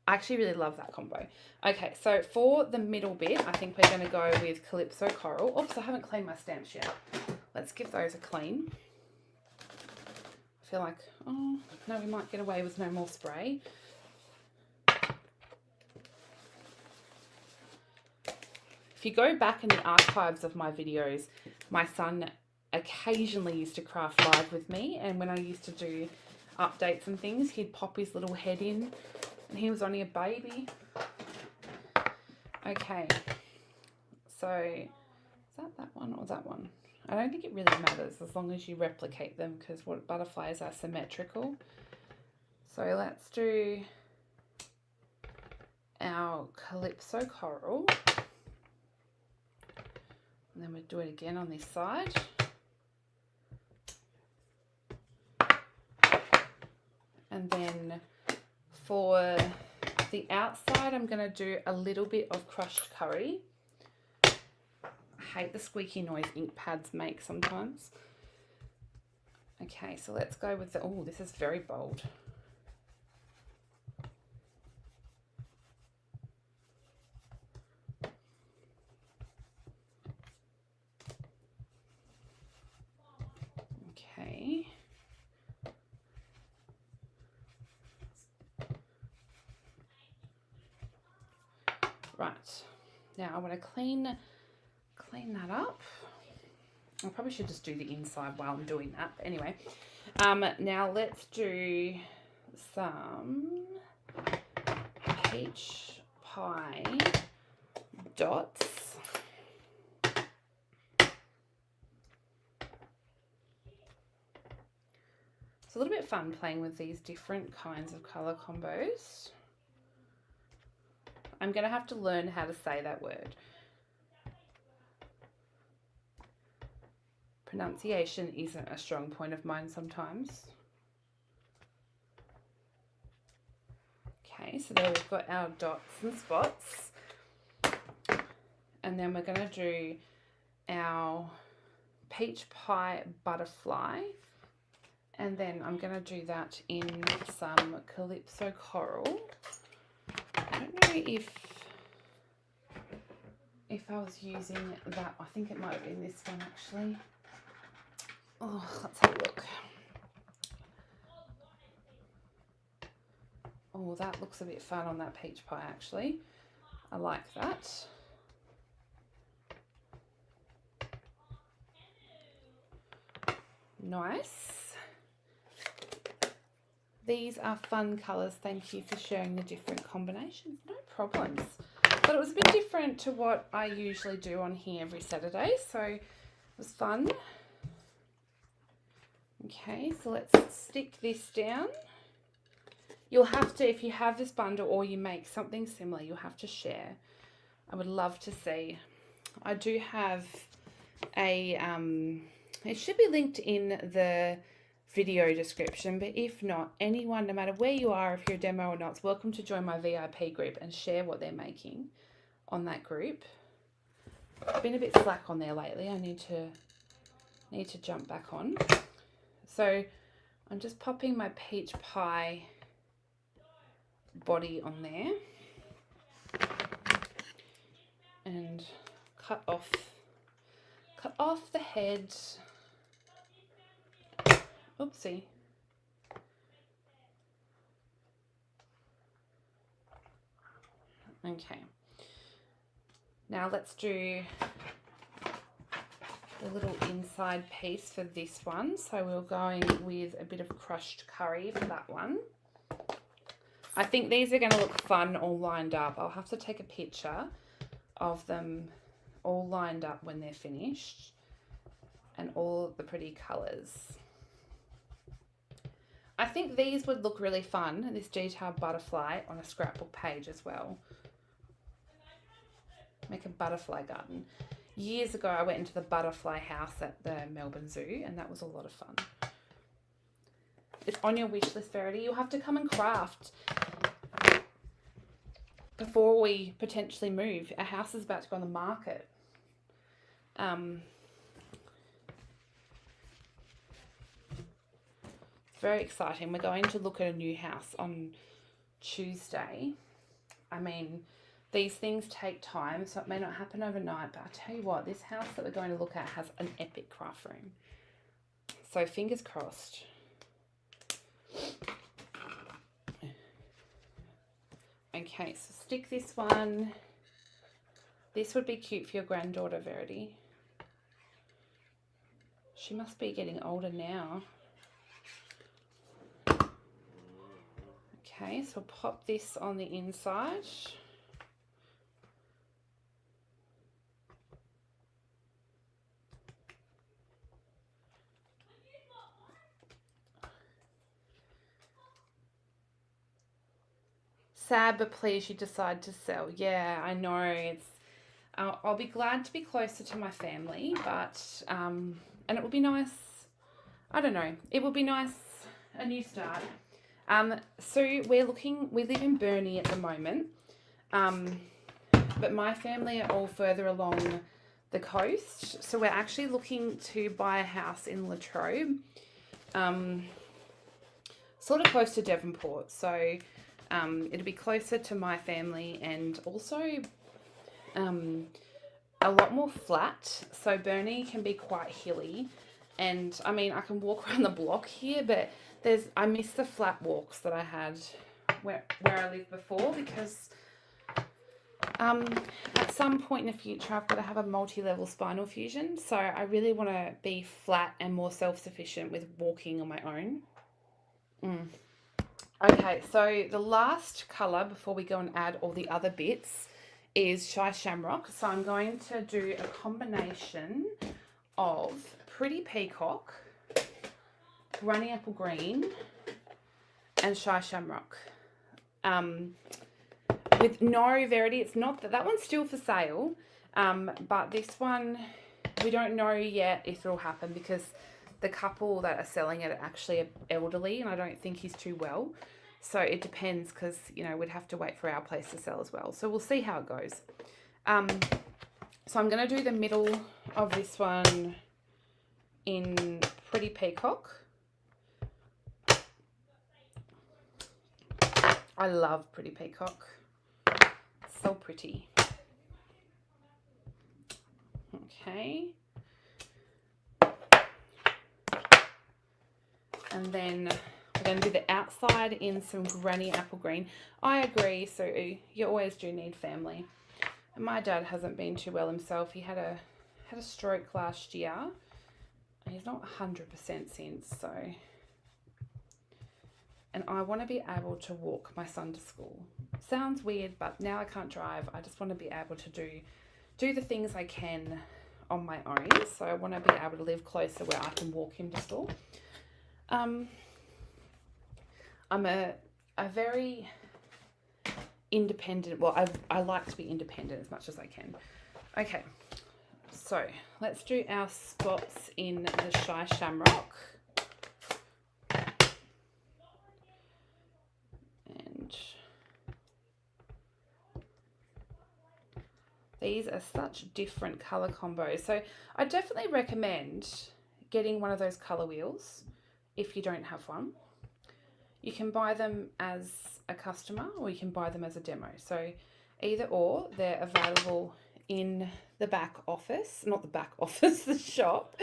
Speaker 1: I actually really love that combo. Okay, so for the middle bit, I think we're going to go with calypso coral. Oops, I haven't cleaned my stamps yet. Let's give those a clean. I feel like, oh, no, we might get away with no more spray. If you go back in the archives of my videos, my son occasionally used to craft live with me, and when I used to do updates and things, he'd pop his little head in, and he was only a baby. Okay, so is that one or that one? I don't think it really matters as long as you replicate them, because what butterflies are symmetrical. So let's do our Calypso coral, and then we'll do it again on this side. And then for the outside, I'm going to do a little bit of crushed curry. I hate the squeaky noise ink pads make sometimes. Okay, so let's go with the, oh, this is very bold. Okay. Right, now I want to clean that up. I probably should just do the inside while I'm doing that. But anyway, now let's do some peach pie dots. It's a little bit fun playing with these different kinds of colour combos. I'm going to have to learn how to say that word. Pronunciation isn't a strong point of mine sometimes. Okay, so there we've got our dots and spots. And then we're going to do our peach pie butterfly. And then I'm going to do that in some Calypso coral. I don't know if I was using that. I think it might have been this one actually. Oh, let's have a look. Oh, that looks a bit fun on that peach pie actually. I like that. Nice. These are fun colours. Thank you for sharing the different combinations. No problems. But it was a bit different to what I usually do on here every Saturday, so it was fun. Okay, so let's stick this down. You'll have to, if you have this bundle or you make something similar, you'll have to share. I would love to see. I do have a, it should be linked in the video description, but if not, anyone, no matter where you are, if you're a demo or not, is welcome to join my VIP group and share what they're making on that group. I've been a bit slack on there lately. I need to jump back on. So I'm just popping my peach pie body on there and cut off the head. Oopsie. Okay. Now let's do the little inside piece for this one. So we're going with a bit of crushed curry for that one. I think these are going to look fun all lined up. I'll have to take a picture of them all lined up when they're finished and all the pretty colours. I think these would look really fun, this detailed butterfly on a scrapbook page as well. Make a butterfly garden. Years ago, I went into the butterfly house at the Melbourne Zoo, and that was a lot of fun. It's on your wish list, Verity. You'll have to come and craft before we potentially move. Our house is about to go on the market. Very exciting. We're going to look at a new house on Tuesday. I mean, these things take time, so it may not happen overnight, but I tell you what, this house that we're going to look at has an epic craft room. So fingers crossed. Okay, so stick this one This would be cute for your granddaughter, Verity. She must be getting older now. Okay, so we'll pop this on the inside. Sad, but please, you decide to sell. Yeah, I know. It's. I'll be glad to be closer to my family, but and it will be nice. I don't know. It will be nice. A new start. So we live in Burnie at the moment, but my family are all further along the coast. So we're actually looking to buy a house in Latrobe, sort of close to Devonport. So it'll be closer to my family and also a lot more flat. So Burnie can be quite hilly. And I mean, I can walk around the block here, but I miss the flat walks that I had where I lived before, because at some point in the future I've got to have a multi-level spinal fusion, so I really want to be flat and more self-sufficient with walking on my own. Okay, so the last colour before we go and add all the other bits is Shy Shamrock. So I'm going to do a combination of Pretty Peacock, Runny Apple Green, and Shy Shamrock. With no Verity, it's not that one's still for sale, but this one we don't know yet if it'll happen, because the couple that are selling it are actually elderly, and I don't think he's too well. So it depends, because we'd have to wait for our place to sell as well. So we'll see how it goes. So I'm going to do the middle of this one in Pretty Peacock. I love Pretty Peacock. It's so pretty. Okay. And then we're going to do the outside in some Granny Apple Green. I agree, so you always do need family. And my dad hasn't been too well himself. He had a stroke last year. And he's not 100% since, so. And I want to be able to walk my son to school. Sounds weird, but now I can't drive. I just want to be able to do the things I can on my own. So I want to be able to live closer where I can walk him to school. I'm a very independent, well, I like to be independent as much as I can. Okay, so let's do our spots in the Shy Shamrock. And these are such different colour combos. So I definitely recommend getting one of those colour wheels if you don't have one. You can buy them as a customer or you can buy them as a demo. So either or, they're available in the back office, not the back office, the shop.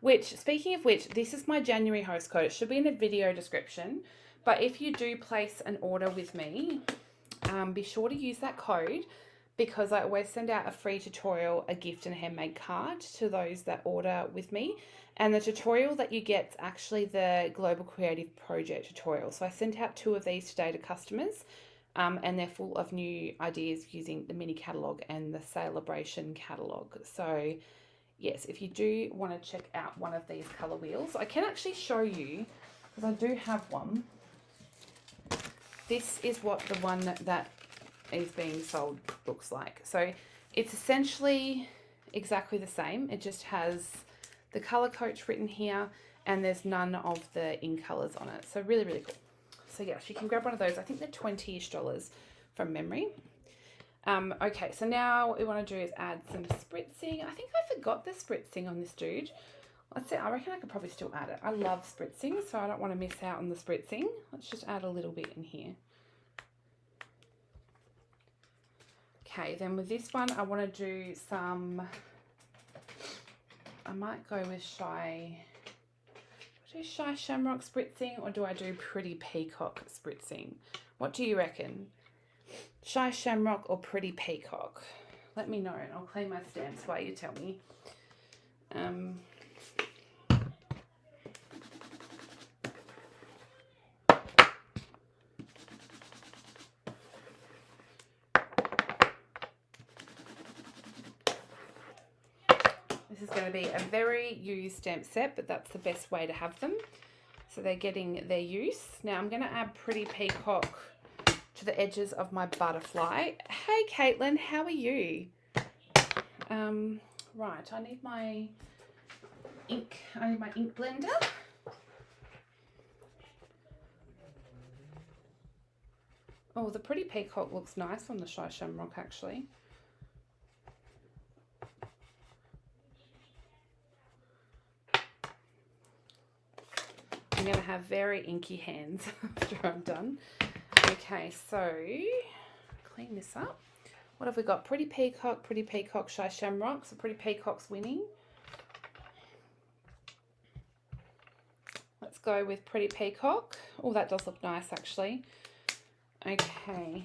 Speaker 1: Which, speaking of which, this is my January host code. It should be in the video description. But if you do place an order with me, be sure to use that code, because I always send out a free tutorial, a gift, and a handmade card to those that order with me. And the tutorial that you get is actually the Global Creative Project tutorial. So I sent out 2 of these today to customers, and they're full of new ideas using the mini catalogue and the Celebration catalogue. So yes, if you do want to check out one of these colour wheels, I can actually show you, because I do have one. This is what the one that is being sold looks like. So it's essentially exactly the same. It just has the color coach written here, and there's none of the in colors on it. So really, really cool. So yes, you can grab one of those. I think they're $20-ish from memory. Okay, so now what we want to do is add some spritzing. I think I forgot the spritzing on this dude. Let's see, I reckon I could probably still add it. I love spritzing, so I don't want to miss out on the spritzing. Let's just add a little bit in here. Okay, then with this one, I want to do some, I might go with Shy Shamrock spritzing, or do I do Pretty Peacock spritzing? What do you reckon? Shy Shamrock or Pretty Peacock? Let me know and I'll clean my stamps while you tell me. This is going to be a very used stamp set, but that's the best way to have them. So they're getting their use. Now I'm going to add Pretty Peacock to the edges of my butterfly. Hey Caitlin, how are you? Right, I need my ink. I need my ink blender. Oh, the Pretty Peacock looks nice on the Shy Shamrock actually. I'm going to have very inky hands after I'm done. Okay, so clean this up. What have we got? Pretty Peacock, Shy Shamrock. So Pretty Peacock's winning. Let's go with Pretty Peacock. Oh, that does look nice actually. Okay.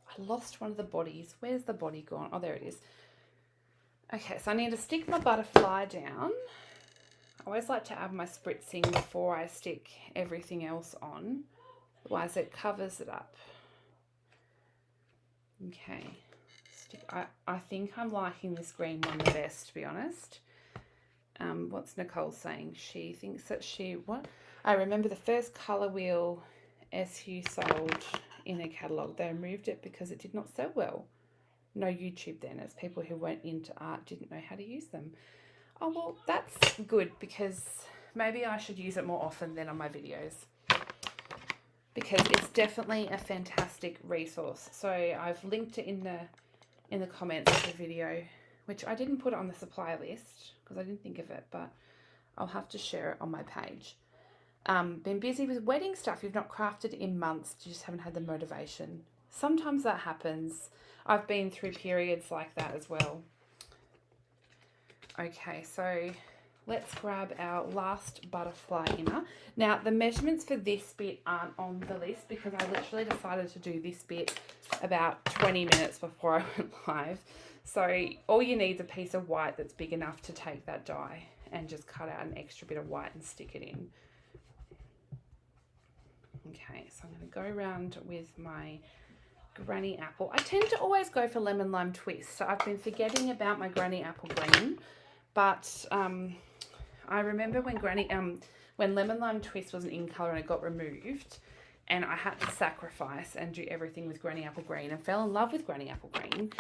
Speaker 1: I lost one of the bodies. Where's the body gone? Oh, there it is. Okay, so I need to stick my butterfly down. I always like to add my spritzing before I stick everything else on. Otherwise it covers it up. Okay. I think I'm liking this green one the best, to be honest. What's Nicole saying? She thinks that what? I remember the first colour wheel SU sold in a catalogue. They removed it because it did not sell well. No YouTube then, as people who weren't into art didn't know how to use them. Oh, well, that's good because maybe I should use it more often than on my videos, because it's definitely a fantastic resource. So I've linked it in the comments of the video, which I didn't put it on the supply list because I didn't think of it, but I'll have to share it on my page. Been busy with wedding stuff. You've not crafted in months. You just haven't had the motivation. Sometimes that happens. I've been through periods like that as well. Okay, so let's grab our last butterfly inner. Now, the measurements for this bit aren't on the list because I literally decided to do this bit about 20 minutes before I went live. So all you need is a piece of white that's big enough to take that die and just cut out an extra bit of white and stick it in. Okay, so I'm going to go around with my Granny Apple. I tend to always go for Lemon Lime Twist, so I've been forgetting about my Granny Apple Green, but I remember when Lemon Lime Twist wasn't in colour and it got removed, and I had to sacrifice and do everything with Granny Apple Green and fell in love with Granny Apple Green,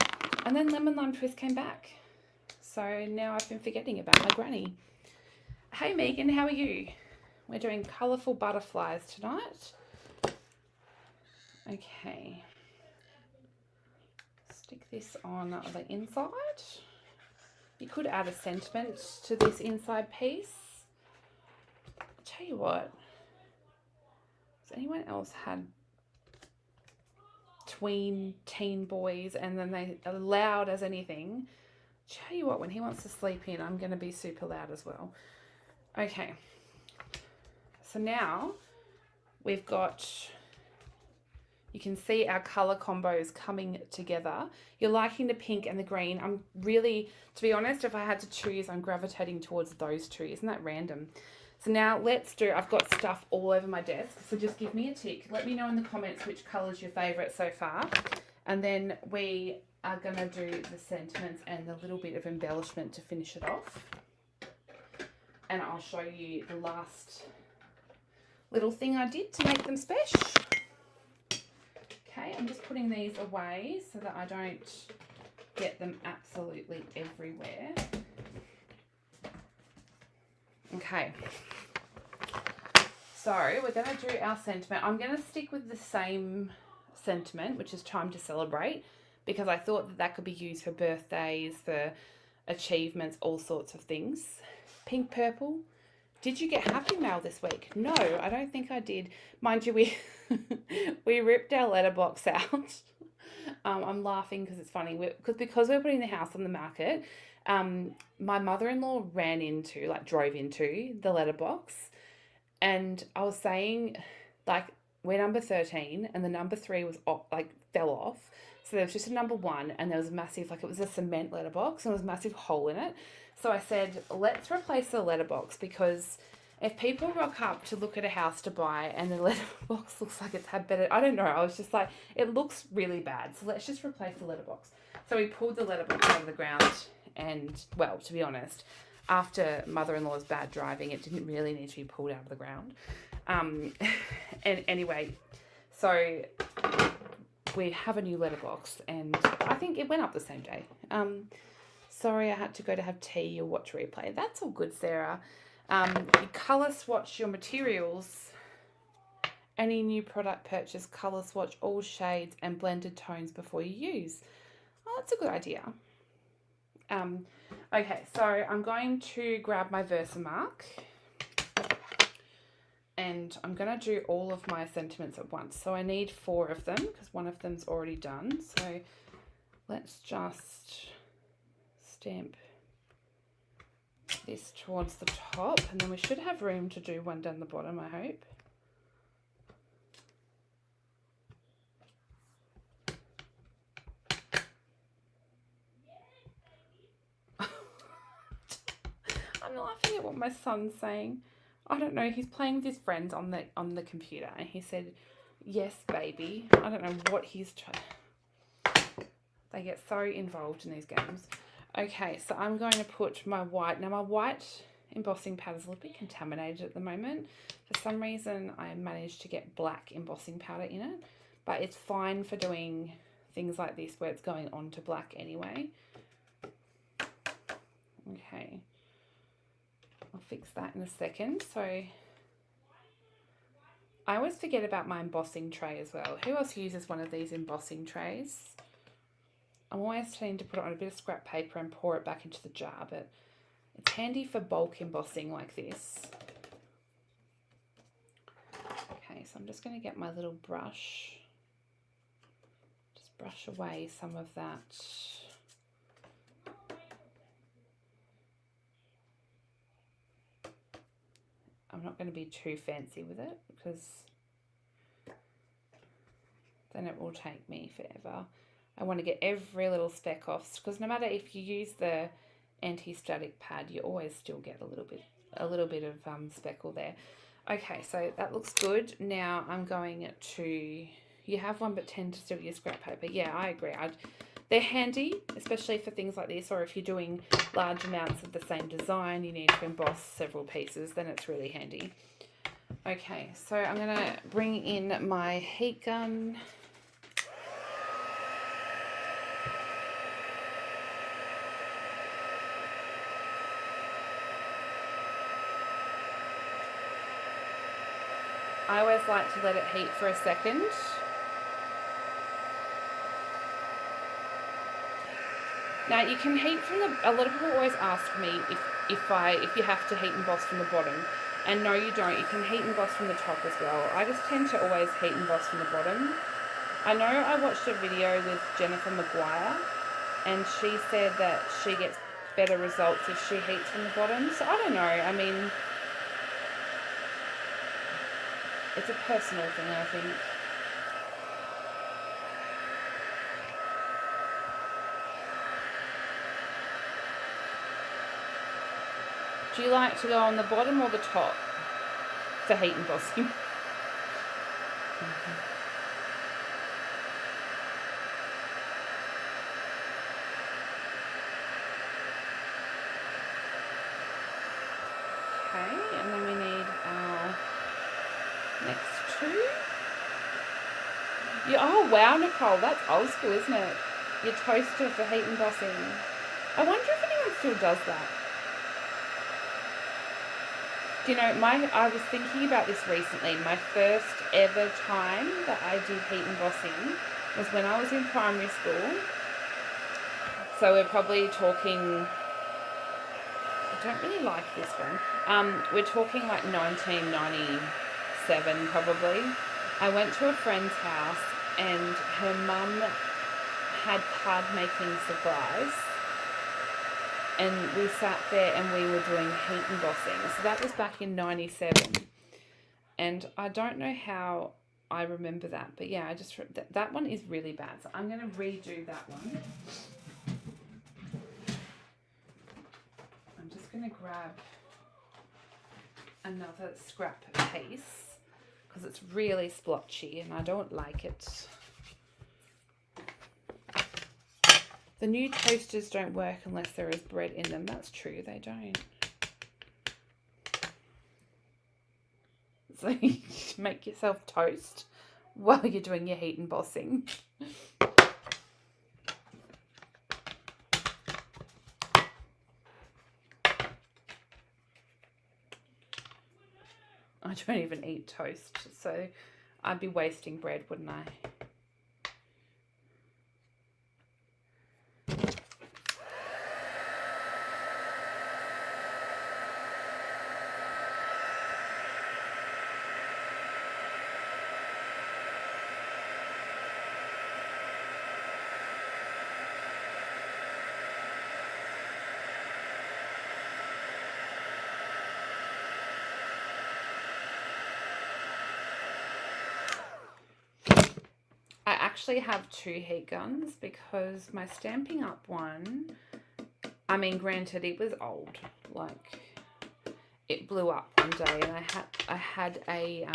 Speaker 1: and then Lemon Lime Twist came back. So now I've been forgetting about my Granny. Hey Megan, how are you? We're doing colourful butterflies tonight. Okay. Stick this on the inside. You could add a sentiment to this inside piece. I'll tell you what. Has anyone else had teen boys and then they are loud as anything? I'll tell you what, when he wants to sleep in, I'm going to be super loud as well. Okay. So now we've got, you can see our colour combos coming together. You're liking the pink and the green. I'm really, to be honest, if I had to choose, I'm gravitating towards those two. Isn't that random? So now I've got stuff all over my desk. So just give me a tick. Let me know in the comments which colour's your favourite so far. And then we are going to do the sentiments and a little bit of embellishment to finish it off. And I'll show you the last little thing I did to make them special. Okay, I'm just putting these away so that I don't get them absolutely everywhere. Okay, so we're going to do our sentiment. I'm going to stick with the same sentiment, which is time to celebrate, because I thought that could be used for birthdays, for achievements, all sorts of things. Pink purple. Did you get Happy Mail this week? No, I don't think I did. Mind you, we ripped our letterbox out. I'm laughing because it's funny. Because we're putting the house on the market, my mother-in-law drove into the letterbox. And I was saying, like, we're number 13 and the number 3 was fell off. So there was just a number 1 and there was a massive, like it was a cement letterbox and there was a massive hole in it. So I said, let's replace the letterbox, because if people rock up to look at a house to buy and the letterbox looks like it's had better, I don't know, I was just like, it looks really bad. So let's just replace the letterbox. So we pulled the letterbox out of the ground and, well, to be honest, after mother-in-law's bad driving, it didn't really need to be pulled out of the ground. And anyway, so we have a new letterbox and I think it went up the same day. Sorry, I had to go to have tea or watch replay. That's all good, Sarah. You colour swatch your materials. Any new product purchase, colour swatch all shades and blended tones before you use. Oh, that's a good idea. Okay, so I'm going to grab my Versamark and I'm going to do all of my sentiments at once. So I need 4 of them because one of them's already done. So let's just stamp this towards the top and then we should have room to do one down the bottom, I hope. I'm laughing at what my son's saying. I don't know, he's playing with his friends on the computer and he said, yes, baby. I don't know what he's trying. They get so involved in these games. Okay, so I'm going to put my white. Now my white embossing powder is a little bit contaminated at the moment. For some reason I managed to get black embossing powder in it, but it's fine for doing things like this where it's going on to black anyway. Okay. I'll fix that in a second. So I always forget about my embossing tray as well. Who else uses one of these embossing trays? I'm always tending to put it on a bit of scrap paper and pour it back into the jar, but it's handy for bulk embossing like this. Okay, so I'm just going to get my little brush. Just brush away some of that. I'm not going to be too fancy with it because then it will take me forever. I want to get every little speck off because no matter if you use the anti-static pad, you always still get a little bit of speckle there. Okay, so that looks good. Now I'm going to, you have one but tend to still use scrap paper. Yeah, I agree. They're handy, especially for things like this, or if you're doing large amounts of the same design, you need to emboss several pieces, then it's really handy. Okay, so I'm going to bring in my heat gun. I always like to let it heat for a second. Now you can heat from the, a lot of people always ask me if you have to heat emboss from the bottom, and no you don't, you can heat emboss from the top as well. I just tend to always heat emboss from the bottom. I know I watched a video with Jennifer Maguire and she said that she gets better results if she heats from the bottom, so I don't know, I mean, it's a personal thing I think. Do you like to go on the bottom or the top for heat embossing? Okay, and then we need our next two. Oh wow, Nicole, that's old school, isn't it? Your toaster for heat embossing. I wonder if anyone still does that. Do you know, I was thinking about this recently. My first ever time that I did heat embossing was when I was in primary school. So we're probably talking, I don't really like this one. We're talking like 1997 probably. I went to a friend's house and her mum had card making supplies. And we sat there and we were doing heat embossing. So that was back in 97. And I don't know how I remember that. But yeah, I just that one is really bad. So I'm going to redo that one. I'm just going to grab another scrap piece because it's really splotchy and I don't like it. The new toasters don't work unless there is bread in them. That's true, they don't. So you make yourself toast while you're doing your heat embossing. I don't even eat toast, so I'd be wasting bread, wouldn't I? I actually have 2 heat guns because my Stampin' Up one, I mean, granted, it was old, like it blew up one day, and I had a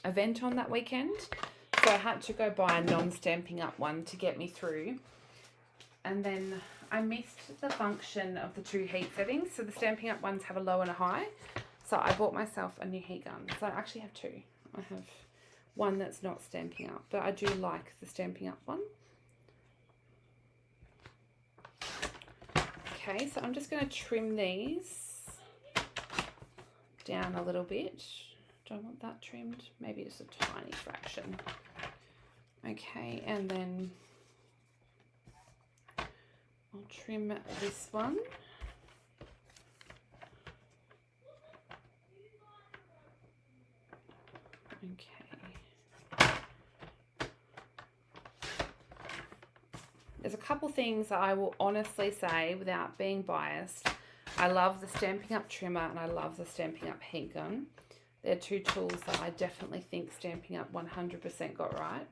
Speaker 1: event on that weekend, so I had to go buy a non-Stampin' Up one to get me through, and then I missed the function of the 2 heat settings. So the Stampin' Up ones have a low and a high, so I bought myself a new heat gun. So I actually have 2. I have one that's not Stampin' Up, but I do like the Stampin' Up one. Okay, so I'm just going to trim these down a little bit. Do I want that trimmed? Maybe just a tiny fraction. Okay, and then I'll trim this one. Okay. There's a couple things that I will honestly say without being biased. I love the Stampin' Up trimmer and I love the Stampin' Up heat gun. They're 2 tools that I definitely think Stampin' Up 100% got right.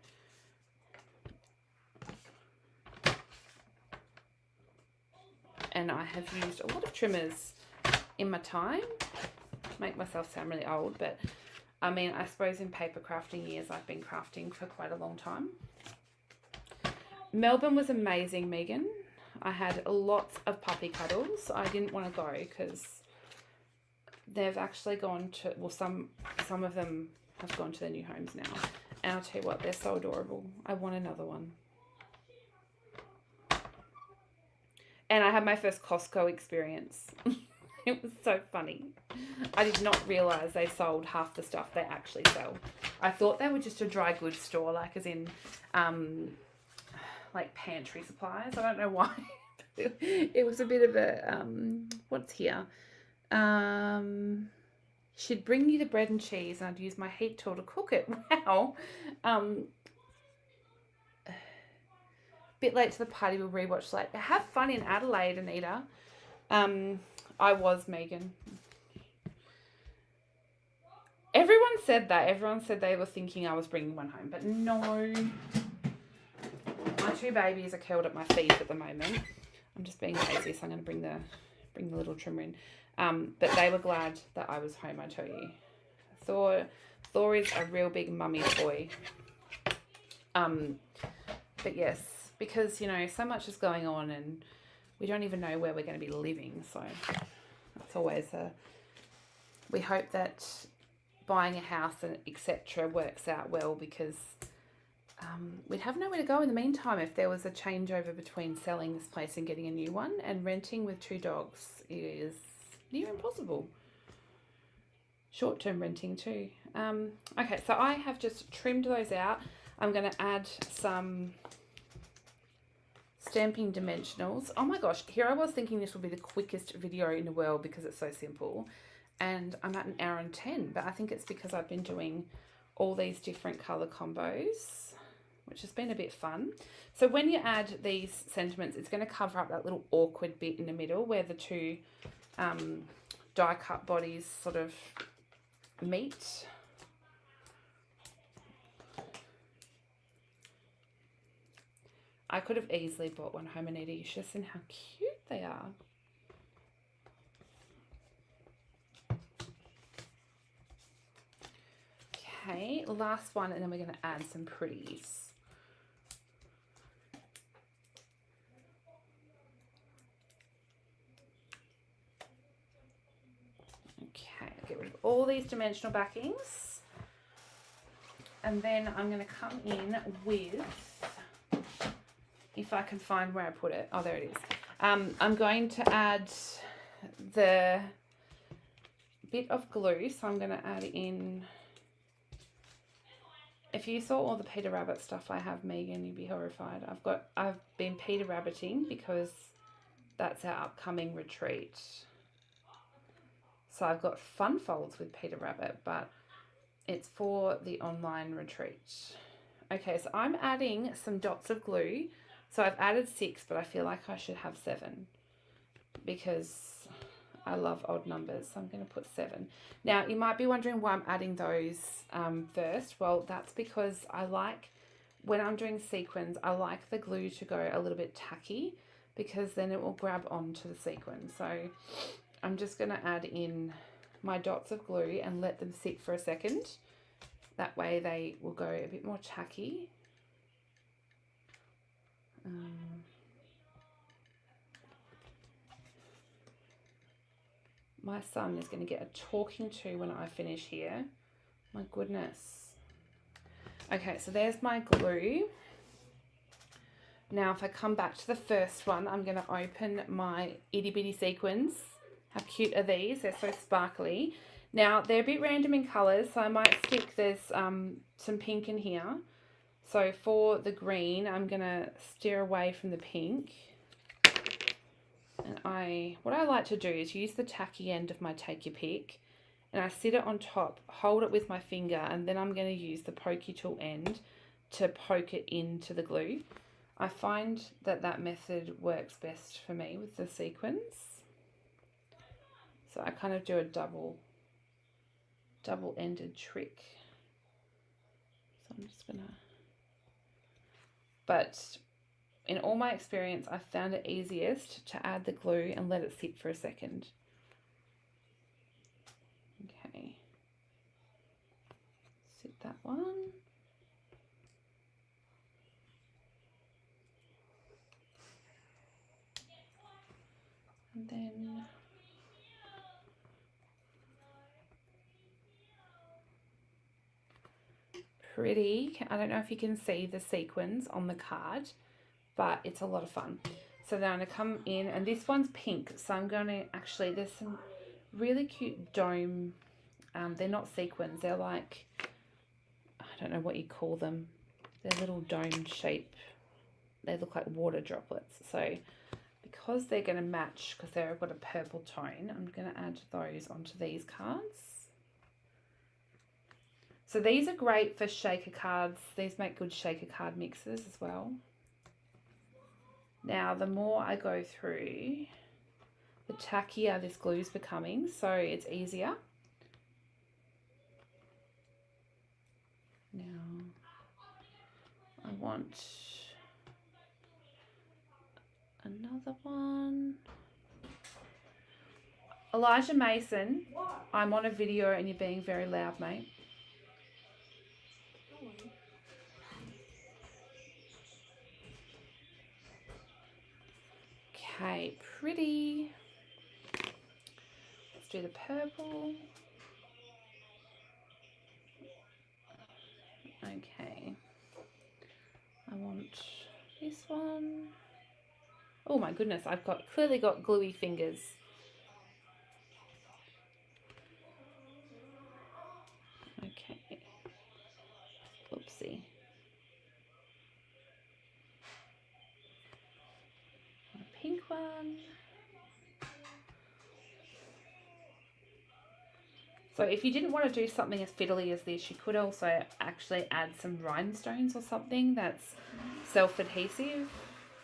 Speaker 1: And I have used a lot of trimmers in my time. Make myself sound really old, but I mean, I suppose in paper crafting years, I've been crafting for quite a long time. Melbourne was amazing, Megan. I had lots of puppy cuddles. I didn't want to go because they've actually gone to, well, some of them have gone to their new homes now. And I'll tell you what, they're so adorable. I want another one. And I had my first Costco experience. It was so funny. I did not realise they sold half the stuff they actually sell. I thought they were just a dry goods store, like as in like pantry supplies. I don't know why. It was a bit of a, what's here? She'd bring you the bread and cheese and I'd use my heat tool to cook it. Wow. Bit late to the party, we'll rewatch later. Have fun in Adelaide, Anita. I was, Megan. Everyone said that. Everyone said they were thinking I was bringing one home, but no. My 2 babies are curled at my feet at the moment. I'm just being lazy, so I'm going to bring the little trimmer in. But they were glad that I was home, I tell you. Thor is a real big mummy's boy. But yes, because, you know, so much is going on and we don't even know where we're going to be living. So that's always we hope that buying a house and etc. works out well, because we'd have nowhere to go in the meantime if there was a changeover between selling this place and getting a new one, and renting with 2 dogs is near impossible. Short-term renting too. Okay, so I have just trimmed those out. I'm going to add some stamping dimensionals. Oh my gosh, here I was thinking this would be the quickest video in the world because it's so simple, and I'm at 1 hour and 10, but I think it's because I've been doing all these different color combos, which has been a bit fun. So when you add these sentiments, it's going to cover up that little awkward bit in the middle where the 2 die cut bodies sort of meet. I could have easily bought one home, Anita. You should have seen how cute they are. Okay, last one, and then we're going to add some pretties. Okay, get rid of all these dimensional backings. And then I'm going to come in with, if I can find where I put it. Oh, there it is. I'm going to add the bit of glue. So I'm going to add in, if you saw all the Peter Rabbit stuff I have, Megan, you'd be horrified. I've been Peter Rabbiting because that's our upcoming retreat. So I've got fun folds with Peter Rabbit, but it's for the online retreat. Okay, so I'm adding some dots of glue. So I've added 6, but I feel like I should have 7 because I love odd numbers. So I'm going to put 7. Now, you might be wondering why I'm adding those first. Well, that's because I like, when I'm doing sequins, I like the glue to go a little bit tacky because then it will grab onto the sequin. So I'm just going to add in my dots of glue and let them sit for a second. That way they will go a bit more tacky. My son is going to get a talking to when I finish here. My goodness. Okay, so there's my glue. Now if I come back to the first one, I'm going to open my itty bitty sequins. How cute are these? They're so sparkly. Now they're a bit random in colours, so I might stick, there's some pink in here. So for the green, I'm going to steer away from the pink. And what I like to do is use the tacky end of my take your pick, and I sit it on top, hold it with my finger, and then I'm going to use the pokey tool end to poke it into the glue. I find that that method works best for me with the sequins. So I kind of do a double-ended trick. So I'm just going to... But in all my experience, I found it easiest to add the glue and let it sit for a second. Okay. Sit that one. And then pretty. I don't know if you can see the sequins on the card, but it's a lot of fun. So then I'm going to come in, and this one's pink, so I'm going to actually, there's some really cute dome, they're not sequins, they're like, I don't know what you call them, they're little dome shape, they look like water droplets. So because they're going to match, because they've got a purple tone, I'm going to add those onto these cards. So these are great for shaker cards. These make good shaker card mixes as well. Now, the more I go through, the tackier this glue's becoming, so it's easier. Now, I want another one. Elijah Mason, I'm on a video and you're being very loud, mate. Okay, pretty. Let's do the purple. Okay. I want this one. Oh my goodness, I've clearly got gluey fingers. Okay. Oopsie. A pink one. So if you didn't want to do something as fiddly as this, you could also actually add some rhinestones or something that's self-adhesive.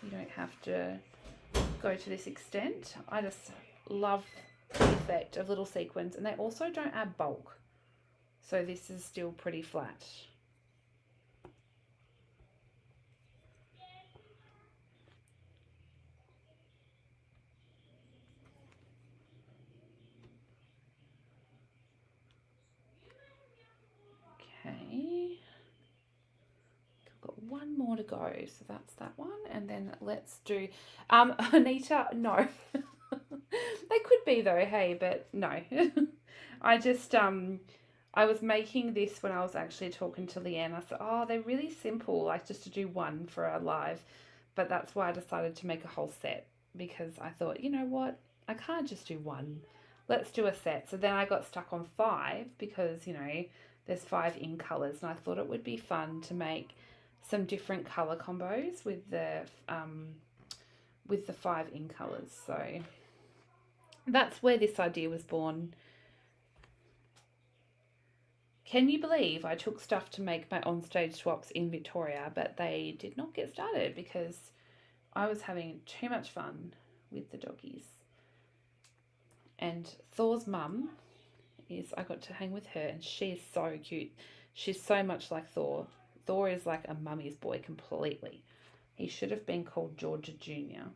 Speaker 1: You don't have to go to this extent. I just love the effect of little sequins, and they also don't add bulk. So this is still pretty flat. one more to go. So that's that one. And then let's do Anita, no. They could be though, hey, but no. I just I was making this when I was actually talking to Leanne. I thought, oh, they're really simple, like just to do one for our live. But that's why I decided to make a whole set, because I thought, you know what? I can't just do one. Let's do a set. So then I got stuck on 5 because, you know, there's 5 in colours, and I thought it would be fun to make some different colour combos with the 5 in colours. So that's where this idea was born. Can you believe I took stuff to make my onstage swaps in Victoria, but they did not get started because I was having too much fun with the doggies. And Thor's mum is, I got to hang with her, and she is so cute. She's so much like Thor. Thor is like a mummy's boy completely. He should have been called Georgia Jr.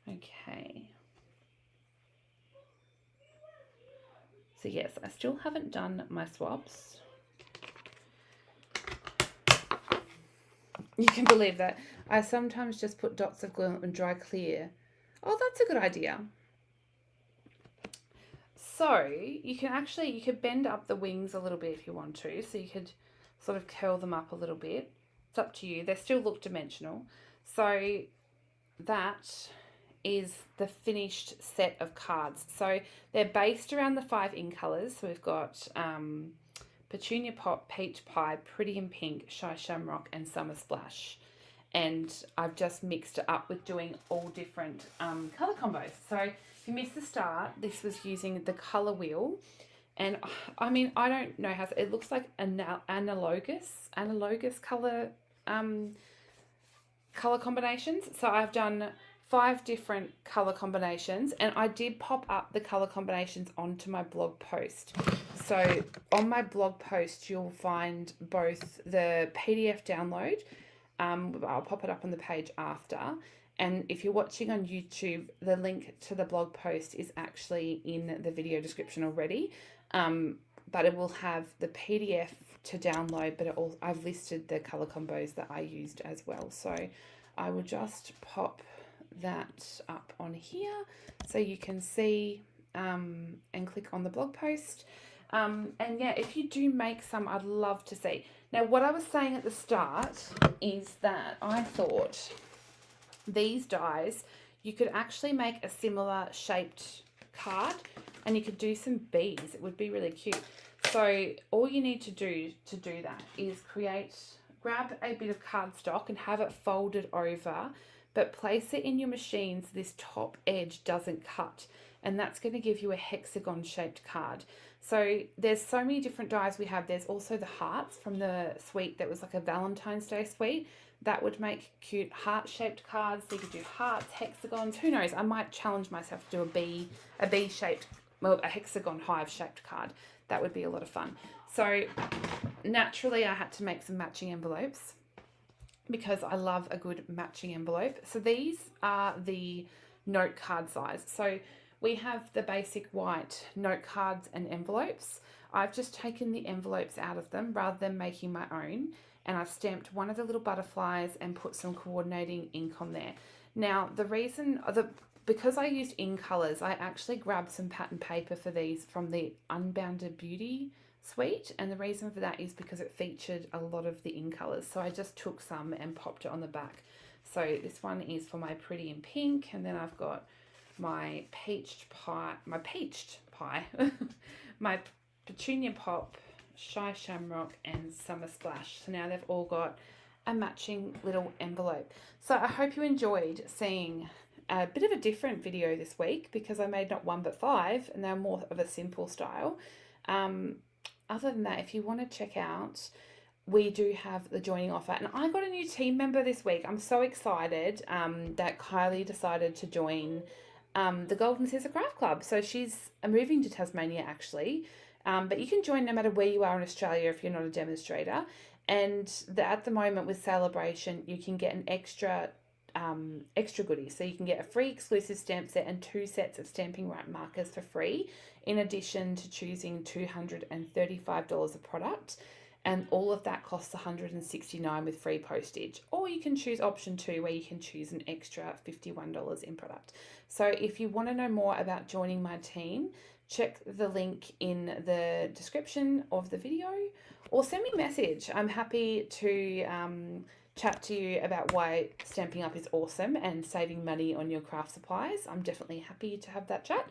Speaker 1: Okay. So yes, I still haven't done my swaps. You can believe that. I sometimes just put dots of glue and dry clear. Oh, that's a good idea. So you could bend up the wings a little bit if you want to. So you could sort of curl them up a little bit. It's up to you. They still look dimensional. So that is the finished set of cards. So they're based around the 5 in colours. So we've got Petunia Pop, Peach Pie, Pretty in Pink, Shy Shamrock, and Summer Splash. And I've just mixed it up with doing all different colour combos. So if you missed the start, this was using the colour wheel. And I mean, I don't know how it looks like analogous colour colour combinations. So I've done 5 different colour combinations, and I did pop up the colour combinations onto my blog post. So on my blog post, you'll find both the PDF download. I'll pop it up on the page after. And if you're watching on YouTube, the link to the blog post is actually in the video description already. But it will have the PDF to download, but I've listed the colour combos that I used as well. So I will just pop that up on here so you can see and click on the blog post. And yeah, if you do make some, I'd love to see. Now, what I was saying at the start is that I thought these dies, you could actually make a similar shaped card, and you could do some bees. It would be really cute. So all you need to do that is grab a bit of cardstock and have it folded over, but place it in your machine so this top edge doesn't cut, and that's going to give you a hexagon shaped card. So there's so many different dies we have. There's also the hearts from the suite that was like a Valentine's Day suite. That would make cute heart-shaped cards. So you could do hearts, hexagons. Who knows? I might challenge myself to do a bee-shaped, well, a hexagon hive-shaped card. That would be a lot of fun. So naturally, I had to make some matching envelopes because I love a good matching envelope. So these are the note card size. So we have the basic white note cards and envelopes. I've just taken the envelopes out of them rather than making my own, and I've stamped one of the little butterflies and put some coordinating ink on there. Now, because I used in colours, I actually grabbed some pattern paper for these from the Unbounded Beauty suite, and the reason for that is because it featured a lot of the in colours. So I just took some and popped it on the back. So this one is for my Pretty in Pink, and then I've got my peached pie, my Petunia Pop, Shy Shamrock, and Summer Splash. So now they've all got a matching little envelope. So I hope you enjoyed seeing a bit of a different video this week, because I made not 1 but 5, and they're more of a simple style. Other than that, if you want to check out, we do have the joining offer, and I got a new team member this week. I'm so excited that Kylie decided to join the Golden Scissor Craft Club. So she's moving to Tasmania actually, but you can join no matter where you are in Australia if you're not a demonstrator. And at the moment with Celebration, you can get an extra extra goodies. So you can get a free exclusive stamp set and 2 sets of Stampin' Right markers for free, in addition to choosing $235 of product. And all of that costs $169 with free postage. Or you can choose option 2, where you can choose an extra $51 in product. So if you want to know more about joining my team, check the link in the description of the video, or send me a message. I'm happy to chat to you about why Stamping Up is awesome and saving money on your craft supplies. I'm definitely happy to have that chat.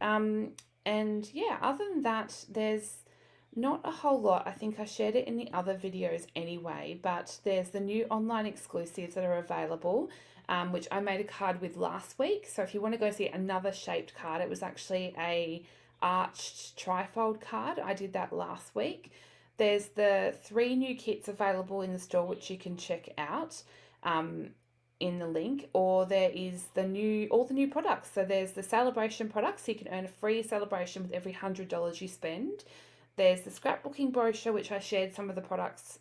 Speaker 1: And yeah, other than that, there's not a whole lot. I think I shared it in the other videos anyway, but there's the new online exclusives that are available, which I made a card with last week. So if you want to go see another shaped card, it was actually a arched trifold card. I did that last week. There's the 3 new kits available in the store, which you can check out in the link, or there is all the new products. So there's the celebration products, so you can earn a free celebration with every $100 you spend. There's the scrapbooking brochure, which I shared some of the products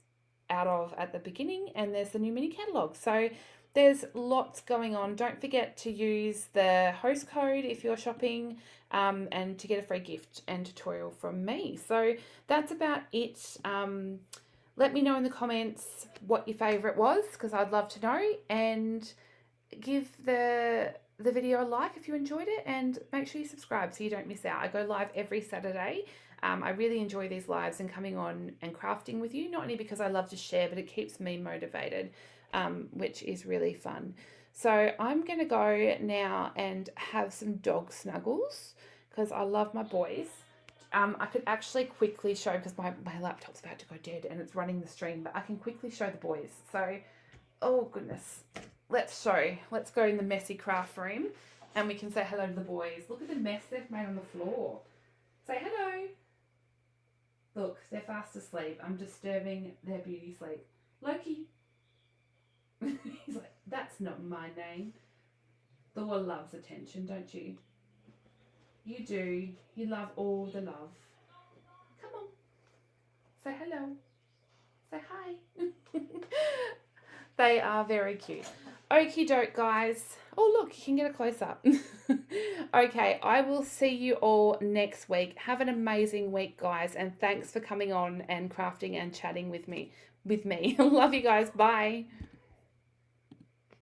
Speaker 1: out of at the beginning, and there's the new mini catalogue. So there's lots going on. Don't forget to use the host code if you're shopping, and to get a free gift and tutorial from me. So that's about it. Let me know in the comments what your favourite was, because I'd love to know, and give the video a like if you enjoyed it, and make sure you subscribe so you don't miss out. I go live every Saturday. I really enjoy these lives and coming on and crafting with you, not only because I love to share, but it keeps me motivated, which is really fun. So I'm going to go now and have some dog snuggles, because I love my boys. I could actually quickly show, because my laptop's about to go dead and it's running the stream, but I can quickly show the boys. So, oh goodness, let's go in the messy craft room and we can say hello to the boys. Look at the mess they've made on the floor. Say hello. Look, they're fast asleep. I'm disturbing their beauty sleep. Loki. He's like, that's not my name. Thor loves attention, don't you? You do. You love all the love. Come on. Say hello. Say hi. They are very cute. Okie doke, guys. Oh, look, you can get a close-up. Okay, I will see you all next week. Have an amazing week, guys, and thanks for coming on and crafting and chatting with me. Love you guys. Bye.